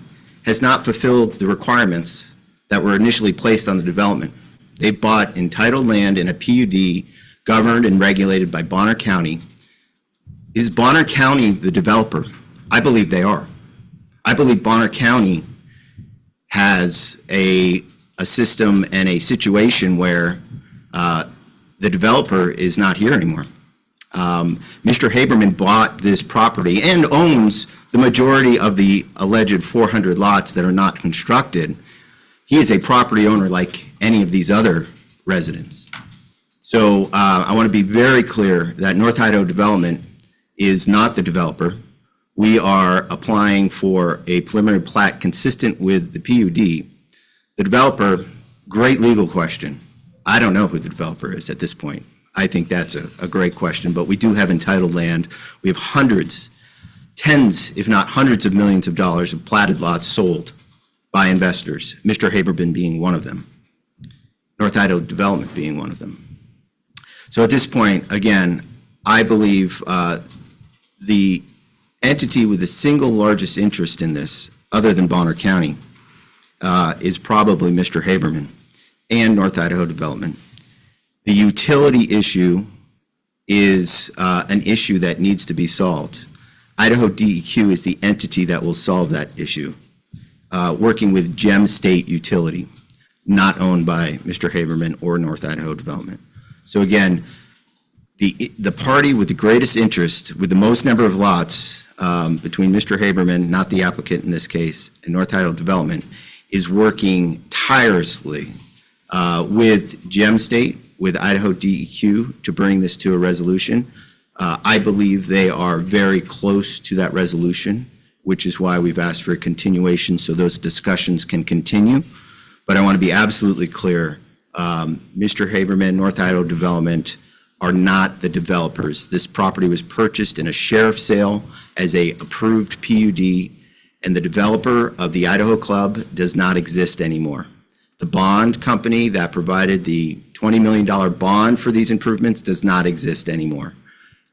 has not fulfilled the requirements that were initially placed on the development. They bought entitled land in a PUD governed and regulated by Bonner County. Is Bonner County the developer? I believe they are. I believe Bonner County has a system and a situation where the developer is not here anymore. Mr. Haberman bought this property and owns the majority of the alleged 400 lots that are not constructed. He is a property owner like any of these other residents. So I want to be very clear that North Idaho Development is not the developer. We are applying for a preliminary plat consistent with the PUD. The developer, great legal question. I don't know who the developer is at this point. I think that's a great question, but we do have entitled land. We have hundreds, tens, if not hundreds of millions of dollars of platted lots sold by investors, Mr. Haberman being one of them, North Idaho Development being one of them. So at this point, again, I believe the entity with the single largest interest in this, other than Bonner County, is probably Mr. Haberman and North Idaho Development. The utility issue is an issue that needs to be solved. Idaho DEQ is the entity that will solve that issue, working with Gem State Utility, not owned by Mr. Haberman or North Idaho Development. So again, the party with the greatest interest, with the most number of lots between Mr. Haberman, not the applicant in this case, and North Idaho Development, is working tirelessly with Gem State, with Idaho DEQ to bring this to a resolution. I believe they are very close to that resolution, which is why we've asked for a continuation so those discussions can continue. But I want to be absolutely clear, Mr. Haberman, North Idaho Development are not the developers. This property was purchased in a sheriff sale as a approved PUD, and the developer of the Idaho Club does not exist anymore. The bond company that provided the $20 million bond for these improvements does not exist anymore.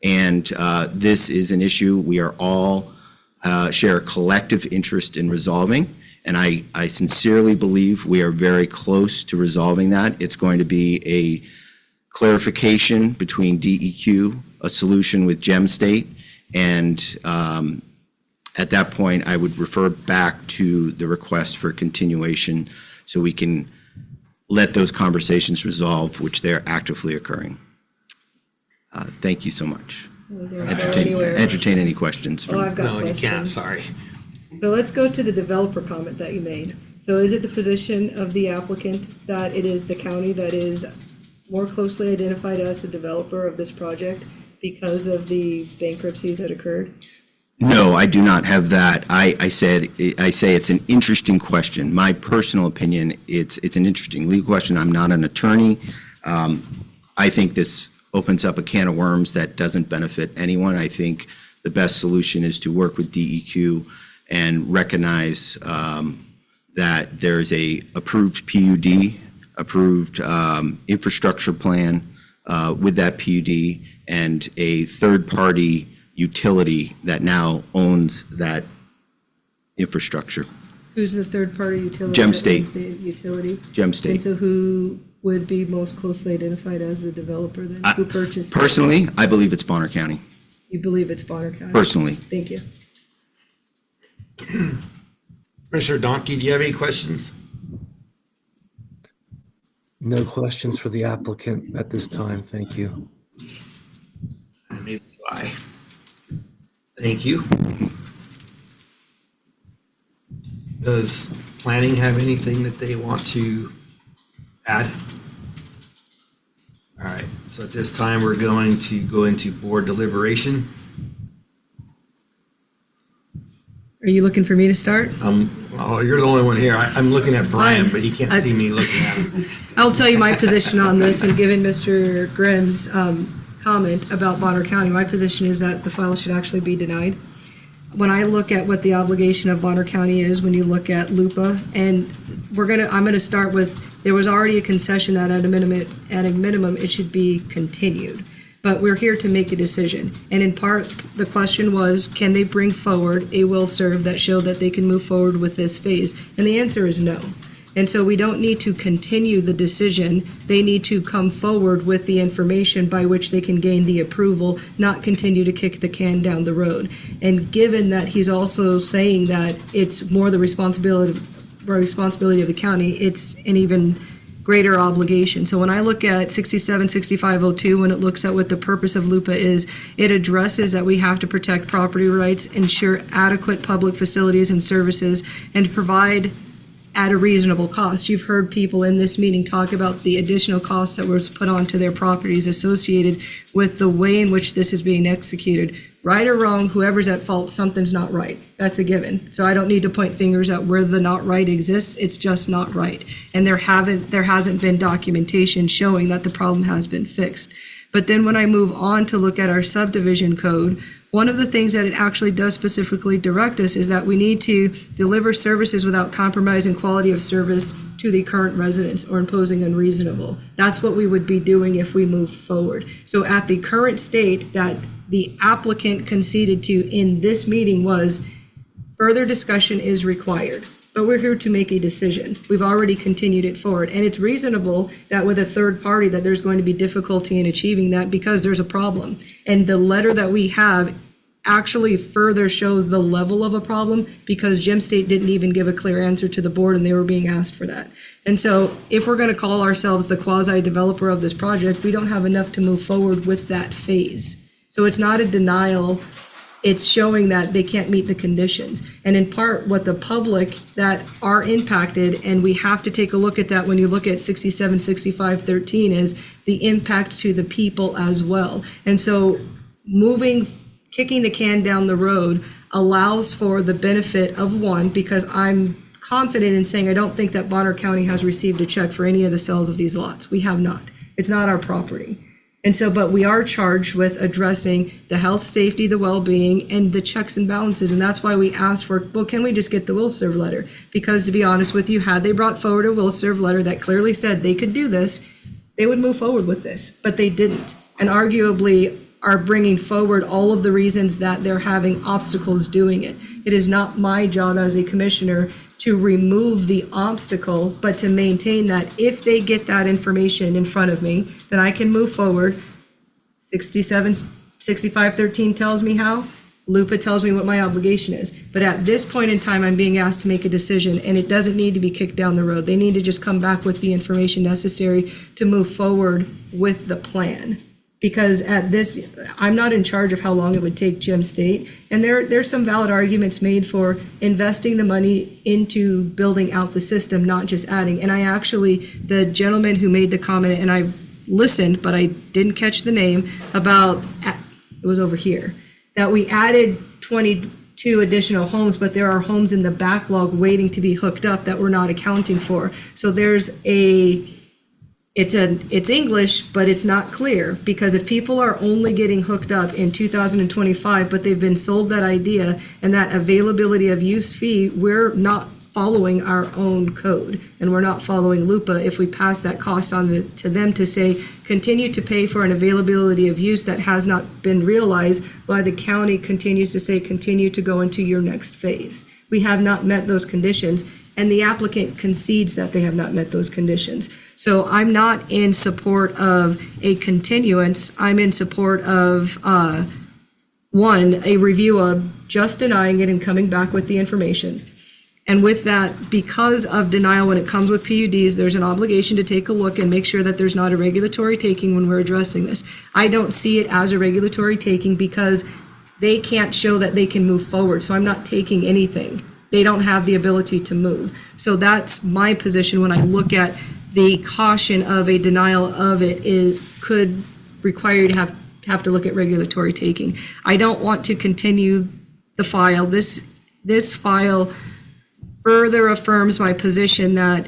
And this is an issue we are all share a collective interest in resolving. And I sincerely believe we are very close to resolving that. It's going to be a clarification between DEQ, a solution with Gem State, and at that point, I would refer back to the request for continuation so we can let those conversations resolve, which they're actively occurring. Thank you so much. Entertain any questions. Oh, I've got No, you questions. can't, sorry. So let's go to the developer comment that you made. So is it the position of the applicant that it is the county that is more closely identified as the developer of this project because of the bankruptcies that occurred? No, I do not have that. I say it's an interesting question. My personal opinion, it's an interesting legal question. I'm not an attorney. I think this opens up a can of worms that doesn't benefit anyone. I think the best solution is to work with DEQ and recognize that there's a approved PUD, approved infrastructure plan with that PUD, and a third-party utility that now owns that infrastructure. Who's the third-party utility? Gem that State. owns the utility? Gem State. And so who would be most closely identified as the developer then? Who purchased it? Personally, I believe it's Bonner County. You believe it's Bonner County? Personally. Thank you. Commissioner Donkey, do you have any questions? No questions for the applicant at this time. Thank you. Neither do I. Thank you. Does planning have anything that they want to add? All right, so at this time, we're going to go into board deliberation. Are you looking for me to start? Oh, you're the only one here. I'm looking at Brian, but he can't see me looking at him. I'll tell you my position on this, and given Mr. Grimm's comment about Bonner County, my position is that the file should actually be denied. When I look at what the obligation of Bonner County is, when you look at LUPA, and I'm gonna start with, there was already a concession that at a minimum, it should be continued. But we're here to make a decision. And in part, the question was, can they bring forward a will serve that showed that they can move forward with this phase? And the answer is no. And so we don't need to continue the decision. They need to come forward with the information by which they can gain the approval, not continue to kick the can down the road. And given that he's also saying that it's more the responsibility of the county, it's an even greater obligation. So when I look at 676502, when it looks at what the purpose of LUPA is, it addresses that we have to protect property rights, ensure adequate public facilities and services, and provide at a reasonable cost. You've heard people in this meeting talk about the additional costs that were put onto their properties associated with the way in which this is being executed. Right or wrong, whoever's at fault, something's not right. That's a given. So I don't need to point fingers at where the not right exists. It's just not right. And there hasn't been documentation showing that the problem has been fixed. But then when I move on to look at our subdivision code, one of the things that it actually does specifically direct us is that we need to deliver services without compromising quality of service to the current residents or imposing unreasonable. That's what we would be doing if we moved forward. So at the current state that the applicant conceded to in this meeting was further discussion is required. But we're here to make a decision. We've already continued it forward. And it's reasonable that with a third party that there's going to be difficulty in achieving that because there's a problem. And the letter that we have actually further shows the level of a problem because Gem State didn't even give a clear answer to the board and they were being asked for that. And so if we're going to call ourselves the quasi-developer of this project, we don't have enough to move forward with that phase. So it's not a denial. It's showing that they can't meet the conditions. And in part, what the public that are impacted, and we have to take a look at that when you look at 676513, is the impact to the people as well. And so kicking the can down the road allows for the benefit of one, because I'm confident in saying I don't think that Bonner County has received a check for any of the sales of these lots. We have not. It's not our property. And so, but we are charged with addressing the health, safety, the well-being, and the checks and balances. And that's why we asked for, well, can we just get the will serve letter? Because to be honest with you, had they brought forward a will serve letter that clearly said they could do this, they would move forward with this, but they didn't. And arguably are bringing forward all of the reasons that they're having obstacles doing it. It is not my job as a commissioner to remove the obstacle, but to maintain that if they get that information in front of me, then I can move forward. 6513 tells me how. LUPA tells me what my obligation is. But at this point in time, I'm being asked to make a decision, and it doesn't need to be kicked down the road. They need to just come back with the information necessary to move forward with the plan. Because at this, I'm not in charge of how long it would take Gem State. And there's some valid arguments made for investing the money into building out the system, not just adding. And the gentleman who made the comment, and I listened, but I didn't catch the name, it was over here, that we added 22 additional homes, but there are homes in the backlog waiting to be hooked up that we're not accounting for. So it's English, but it's not clear, because if people are only getting hooked up in 2025, but they've been sold that idea and that availability of use fee, we're not following our own code, and we're not following LUPA if we pass that cost on to them to say, continue to pay for an availability of use that has not been realized, while the county continues to say, continue to go into your next phase. We have not met those conditions, and the applicant concedes that they have not met those conditions. So I'm not in support of a continuance. I'm in support of, a review of just denying it and coming back with the information. And with that, because of denial when it comes with PUDs, there's an obligation to take a look and make sure that there's not a regulatory taking when we're addressing this. I don't see it as a regulatory taking because they can't show that they can move forward. So I'm not taking anything. They don't have the ability to move. So that's my position when I look at the caution of a denial of it could require you to have to look at regulatory taking. I don't want to continue the file. This file further affirms my position that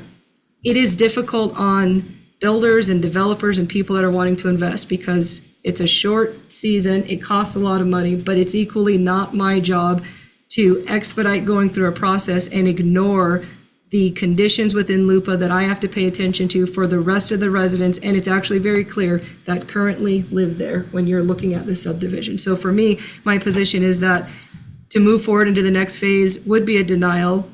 it is difficult on builders and developers and people that are wanting to invest because it's a short season, it costs a lot of money, but it's equally not my job to expedite going through a process and ignore the conditions within LUPA that I have to pay attention to for the rest of the residents, and it's actually very clear that currently live there when you're looking at the subdivision. So for me, my position is that to move forward into the next phase would be a denial,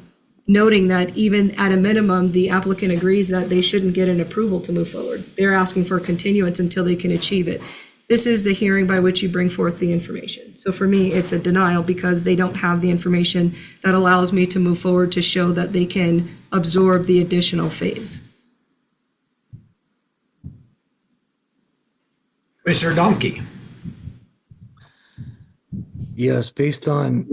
noting that even at a minimum, the applicant agrees that they shouldn't get an approval to move forward. They're asking for a continuance until they can achieve it. This is the hearing by which you bring forth the information. So for me, it's a denial because they don't have the information that allows me to move forward to show that they can absorb the additional phase. Commissioner Domke. Yes, based on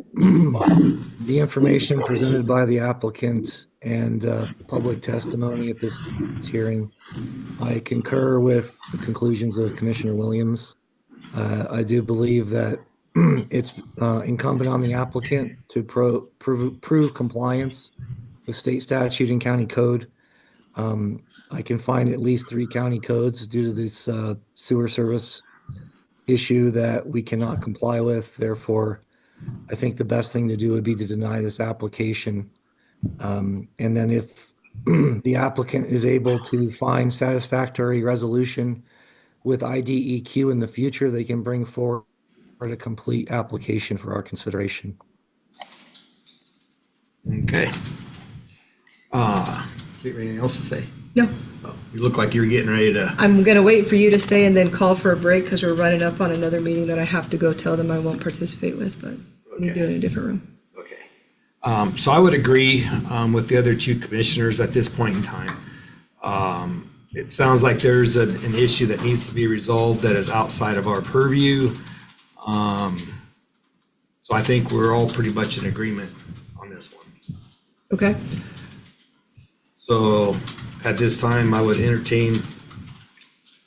the information presented by the applicant and public testimony at this hearing, I concur with the conclusions of Commissioner Williams. I do believe that it's incumbent on the applicant to prove compliance with state statute and county code. I can find at least 3 county codes due to this sewer service issue that we cannot comply with. Therefore, I think the best thing to do would be to deny this application. And then if the applicant is able to find satisfactory resolution with IDEQ in the future, they can bring forward a complete application for our consideration. Okay. Do you have anything else to say? No. Oh, you look like you're getting ready to. I'm going to wait for you to say and then call for a break because we're running up on another meeting that I have to go tell them I won't participate with, but we do it in a different room. Okay. So I would agree with the other 2 commissioners at this point in time. It sounds like there's an issue that needs to be resolved that is outside of our purview. So I think we're all pretty much in agreement on this one. Okay. So at this time, I would entertain.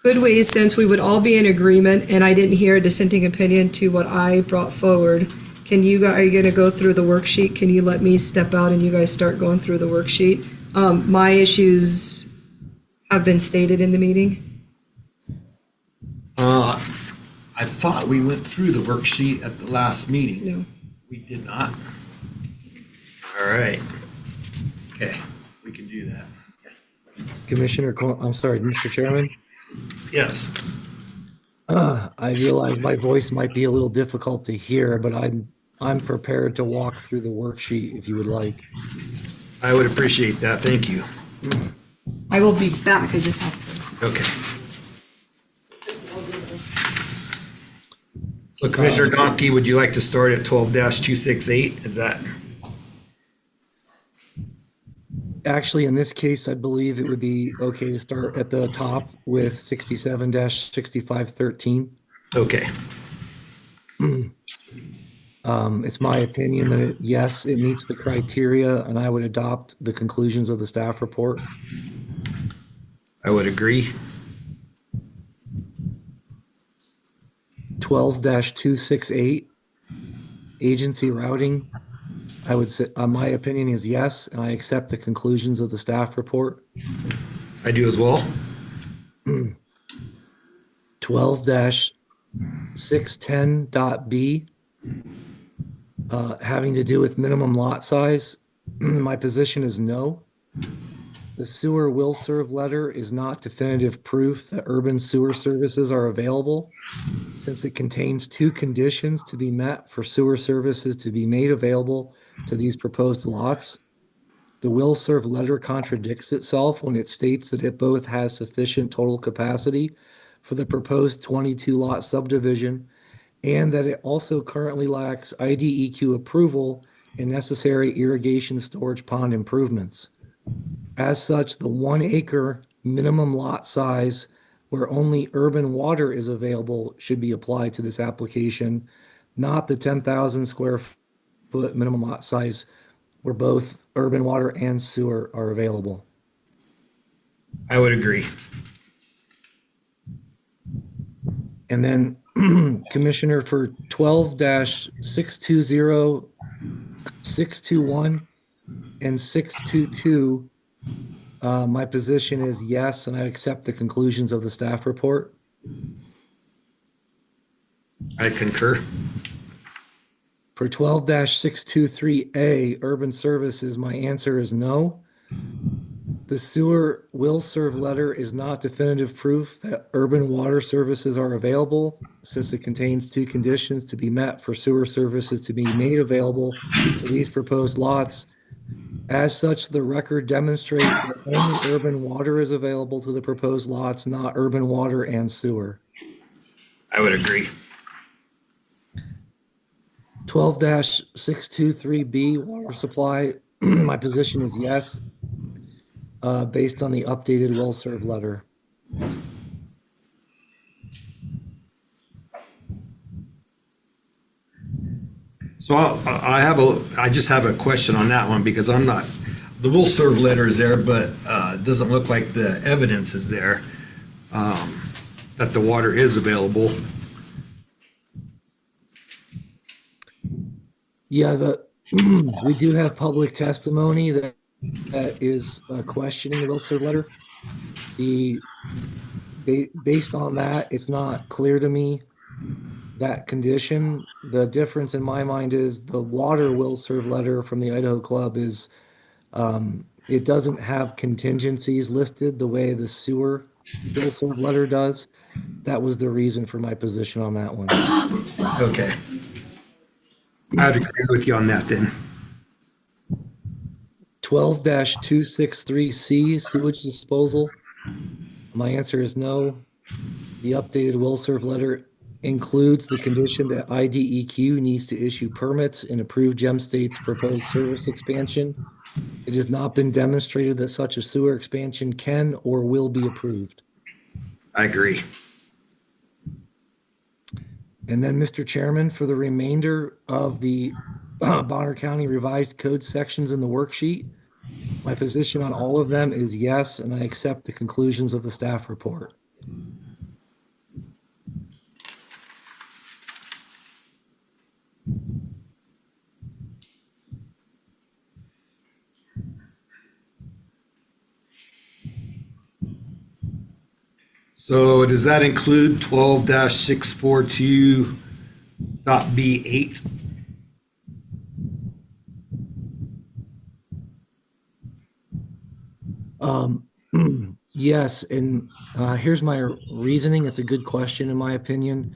Could we, since we would all be in agreement and I didn't hear a dissenting opinion to what I brought forward, are you going to go through the worksheet? Can you let me step out and you guys start going through the worksheet? My issues have been stated in the meeting. I thought we went through the worksheet at the last meeting. No. We did not. All right. Okay, we can do that. I'm sorry, Mr. Chairman. Yes. I realize my voice might be a little difficult to hear, but I'm prepared to walk through the worksheet if you would like. I would appreciate that. Thank you. I will be back. I just have to. Okay. So Commissioner Domke, would you like to start at 12-268? Is that? Actually, in this case, I believe it would be okay to start at the top with 67-6513. Okay. It's my opinion that yes, it meets the criteria, and I would adopt the conclusions of the staff report. I would agree. 12-268, agency routing. I would say, my opinion is yes, and I accept the conclusions of the staff report. I do as well. 12-610.b, having to do with minimum lot size. My position is no. The sewer will serve letter is not definitive proof that urban sewer services are available, since it contains 2 conditions to be met for sewer services to be made available to these proposed lots. The will serve letter contradicts itself when it states that it both has sufficient total capacity for the proposed 22 lot subdivision and that it also currently lacks IDEQ approval and necessary irrigation storage pond improvements. As such, the 1 acre minimum lot size where only urban water is available should be applied to this application, not the 10,000 square foot minimum lot size where both urban water and sewer are available. I would agree. And then Commissioner, for 12-620, 621, and 622, my position is yes, and I accept the conclusions of the staff report. I concur. For 12-623A, urban services, my answer is no. The sewer will serve letter is not definitive proof that urban water services are available, since it contains 2 conditions to be met for sewer services to be made available to these proposed lots. As such, the record demonstrates that only urban water is available to the proposed lots, not urban water and sewer. I would agree. 12-623B water supply, my position is yes, based on the updated well-served letter. So I just have a question on that one because I'm not, the will serve letter is there, but it doesn't look like the evidence is there that the water is available. Yeah, we do have public testimony that is questioning the will-serve letter. Based on that, it's not clear to me that condition. The difference in my mind is the water will-serve letter from the Idaho Club is, it doesn't have contingencies listed the way the sewer will-serve letter does. That was the reason for my position on that one. Okay. I'd agree with you on that then. 12-263C sewage disposal. My answer is no. The updated will-serve letter includes the condition that IDEQ needs to issue permits and approve Gem State's proposed service expansion. It has not been demonstrated that such a sewer expansion can or will be approved. I agree. And then, Mr. Chairman, for the remainder of the Bonner County revised code sections in the worksheet, my position on all of them is yes, and I accept the conclusions of the staff report. So does that include 12-642.B8? Yes, and here's my reasoning. It's a good question, in my opinion,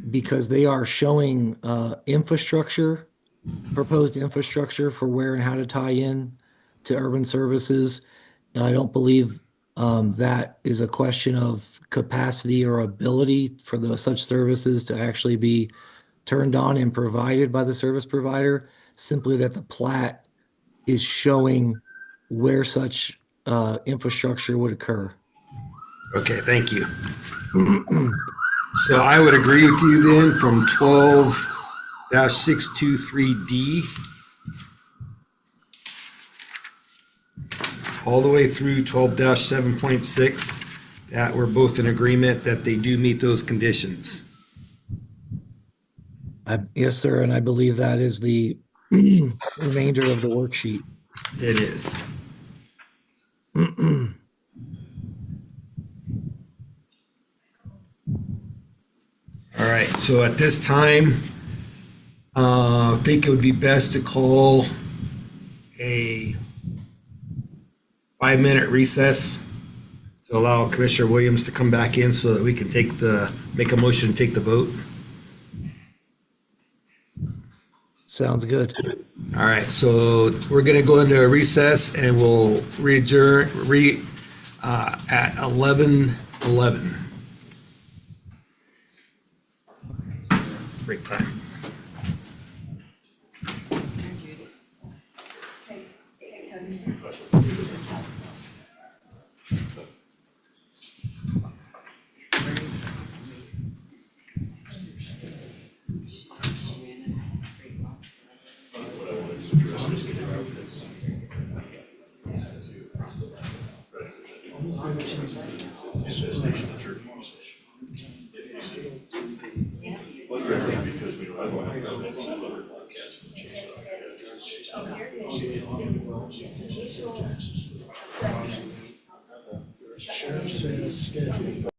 because they are showing infrastructure, proposed infrastructure for where and how to tie in to urban services. And I don't believe that is a question of capacity or ability for such services to actually be turned on and provided by the service provider, simply that the plat is showing where such infrastructure would occur. Okay, thank you. So I would agree with you then from 12-623D all the way through 12-7.6, that we're both in agreement that they do meet those conditions. Yes, sir, and I believe that is the remainder of the worksheet. It is. All right, so at this time, I think it would be best to call a 5-minute recess to allow Commissioner Williams to come back in so that we can make a motion to take the vote. Sounds good. All right, so we're gonna go into a recess and we'll adjourn at 11:11. Break time. Sheriff says schedule.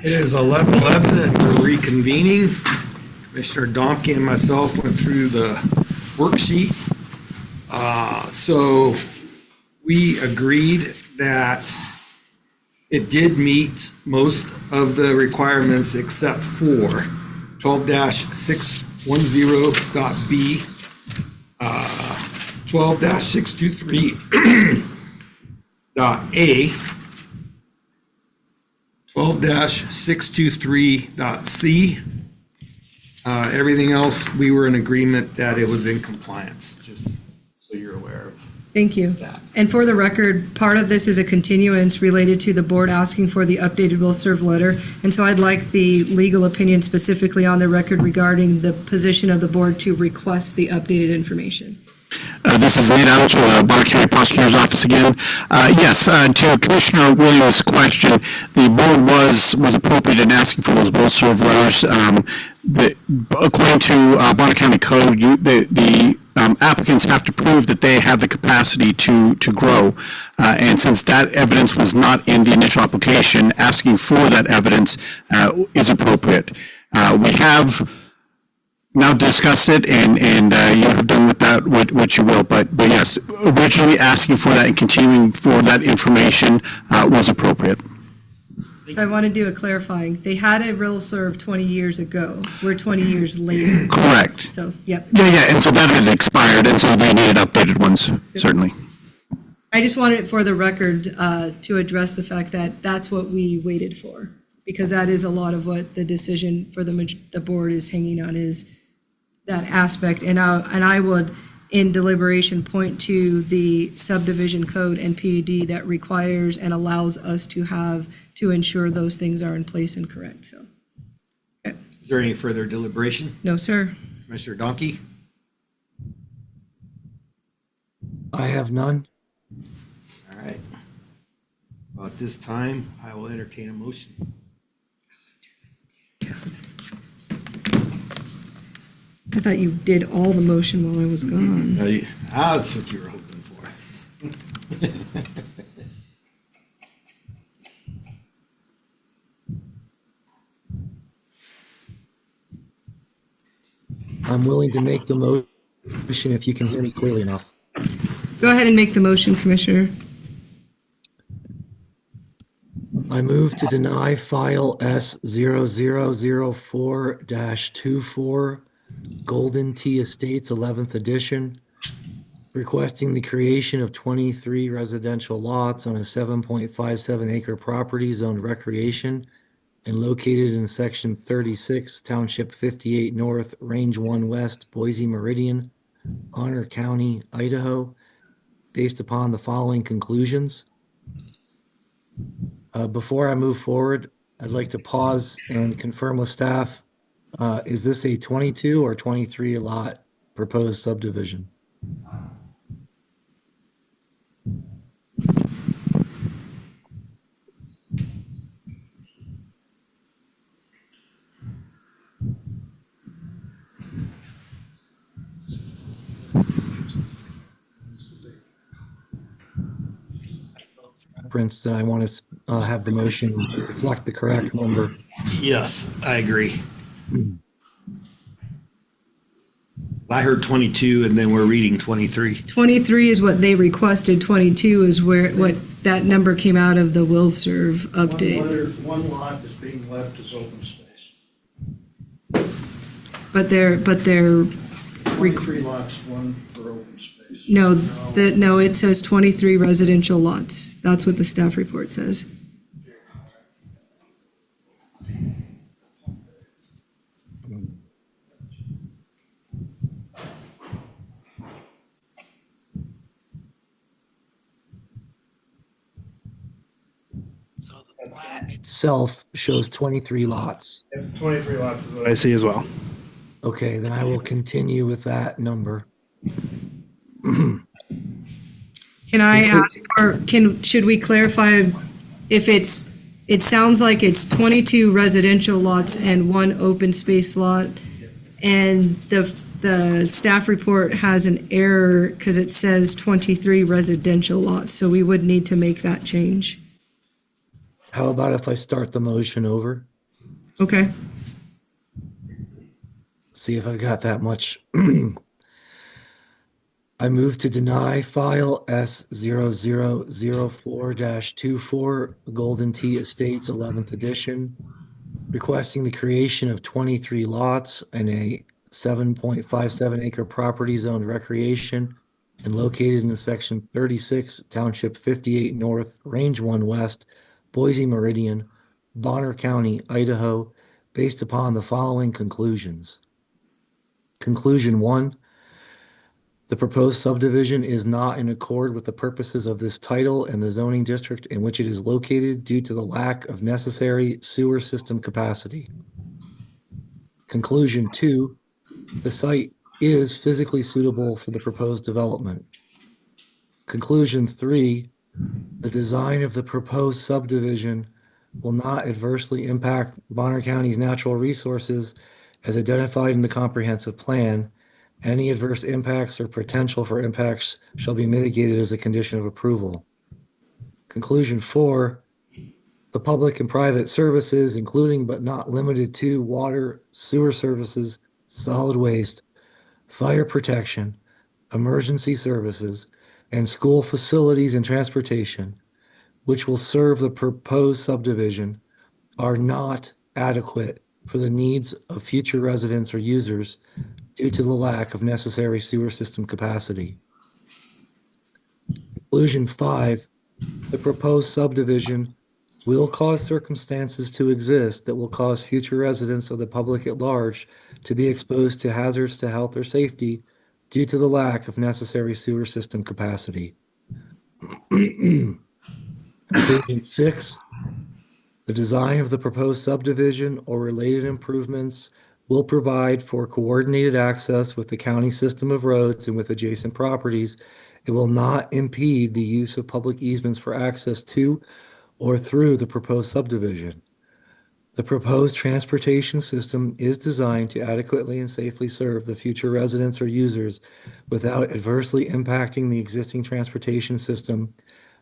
It is 11:11 and we're reconvening. Commissioner Domke and myself went through the worksheet. So we agreed that it did meet most of the requirements except for 12-610.b, 12-623.a, 12-623.c. Everything else, we were in agreement that it was in compliance, just so you're aware of Thank you. that. And for the record, part of this is a continuance related to the board asking for the updated will serve letter. And so I'd like the legal opinion specifically on the record regarding the position of the board to request the updated information. This is Nate Adams with the Bonner County Prosecutor's Office again. Yes, to Commissioner Williams' question, the board was appropriate in asking for those will serve letters. According to Bonner County Code, the applicants have to prove that they have the capacity to grow. And since that evidence was not in the initial application, asking for that evidence is appropriate. We have now discussed it, and you have done with that what you will. But yes, originally asking for that and continuing for that information was appropriate. So I want to do a clarifying. They had a will serve 20 years ago. We're 20 years later. Correct. So, yep. Yeah, and so that had expired, and so they needed updated ones, certainly. I just wanted it for the record to address the fact that that's what we waited for, because that is a lot of what the decision for the board is hanging on, is that aspect. And I would, in deliberation, point to the subdivision code and PUD that requires and allows us to ensure those things are in place and correct. So, okay. Is there any further deliberation? No, sir. Commissioner Domke? I have none. All right. Well, at this time, I will entertain a motion. I thought you did all the motion while I was gone. That's what you were hoping for. I'm willing to make the motion if you can hear me clearly enough. Go ahead and make the motion, Commissioner. I move to deny file S0004-24 Golden Tea Estates 11th edition, requesting the creation of 23 residential lots on a 7.57 acre property zoned recreation and located in section 36, township 58 north, range 1 west, Boise Meridian, Bonner County, Idaho, based upon the following conclusions. Before I move forward, I'd like to pause and confirm with staff, is this a 22 or 23 lot proposed subdivision? Prince, that I want to have the motion reflect the correct number. Yes, I agree. I heard 22 and then we're reading 23. 23 is what they requested, 22 is what that number came out of the will serve update. One lot is being left as open space. But they're 23 lots, one for open space. no, it says 23 residential lots. That's what the staff report says. So the plat itself shows 23 lots. 23 lots is what I see as well. Okay, then I will continue with that number. Can I ask, or should we clarify if it sounds like it's 22 residential lots and one open space lot, and the staff report has an error because it says 23 residential lots, so we would need to make that change. How about if I start the motion over? Okay. See if I got that much. I move to deny file S0004-24 Golden Tee Estates 11th edition, requesting the creation of 23 lots and a 7.57 acre property zoned recreation and located in section 36, township 58 north, range 1 west, Boise Meridian, Bonner County, Idaho, based upon the following conclusions. Conclusion 1, the proposed subdivision is not in accord with the purposes of this title and the zoning district in which it is located due to the lack of necessary sewer system capacity. Conclusion 2, the site is physically suitable for the proposed development. Conclusion 3, the design of the proposed subdivision will not adversely impact Bonner County's natural resources as identified in the comprehensive plan. Any adverse impacts or potential for impacts shall be mitigated as a condition of approval. Conclusion 4, the public and private services, including but not limited to water, sewer services, solid waste, fire protection, emergency services, and school facilities and transportation, which will serve the proposed subdivision, are not adequate for the needs of future residents or users due to the lack of necessary sewer system capacity. Conclusion 5, the proposed subdivision will cause circumstances to exist that will cause future residents or the public at large to be exposed to hazards to health or safety due to the lack of necessary sewer system capacity. Conclusion 6, the design of the proposed subdivision or related improvements will provide for coordinated access with the county system of roads and with adjacent properties. It will not impede the use of public easements for access to or through the proposed subdivision. The proposed transportation system is designed to adequately and safely serve the future residents or users without adversely impacting the existing transportation system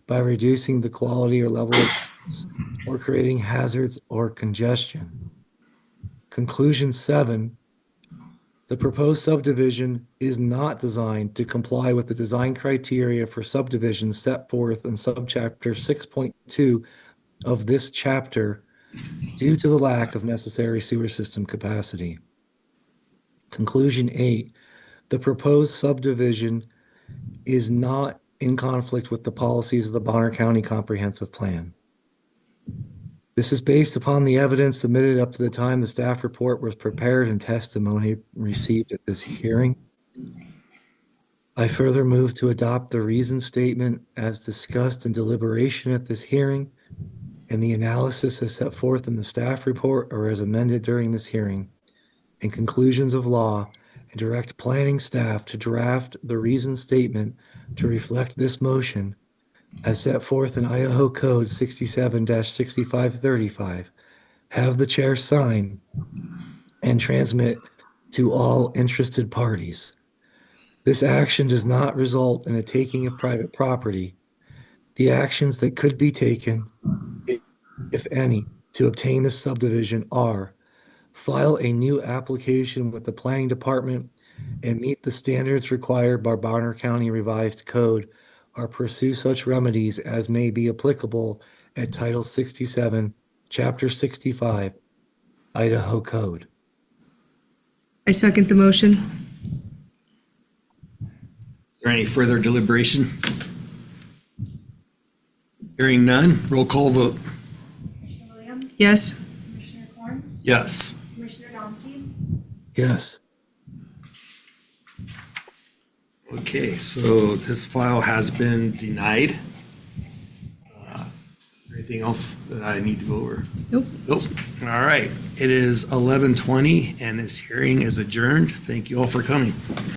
by reducing the quality or level of service or creating hazards or congestion. Conclusion 7, the proposed subdivision is not designed to comply with the design criteria for subdivisions set forth in subchapter 6.2 of this chapter due to the lack of necessary sewer system capacity. Conclusion 8, the proposed subdivision is not in conflict with the policies of the Bonner County Comprehensive Plan. This is based upon the evidence submitted up to the time the staff report was prepared and testimony received at this hearing. I further move to adopt the reasoned statement as discussed in deliberation at this hearing and the analysis as set forth in the staff report or as amended during this hearing and conclusions of law, and direct planning staff to draft the reasoned statement to reflect this motion as set forth in Idaho Code 67-6535, have the chair sign and transmit to all interested parties. This action does not result in a taking of private property. The actions that could be taken, if any, to obtain this subdivision are file a new application with the planning department and meet the standards required by Bonner County Revised Code, or pursue such remedies as may be applicable at Title 67, Chapter 65, Idaho Code. I second the motion. Is there any further deliberation? Hearing none, roll call vote. Commissioner Williams? Yes. Commissioner Korn? Yes. Commissioner Domke? Yes. Okay, so this file has been denied. Is there anything else that I need to go over? Nope. Nope. All right. It is 11:20 and this hearing is adjourned. Thank you all for coming.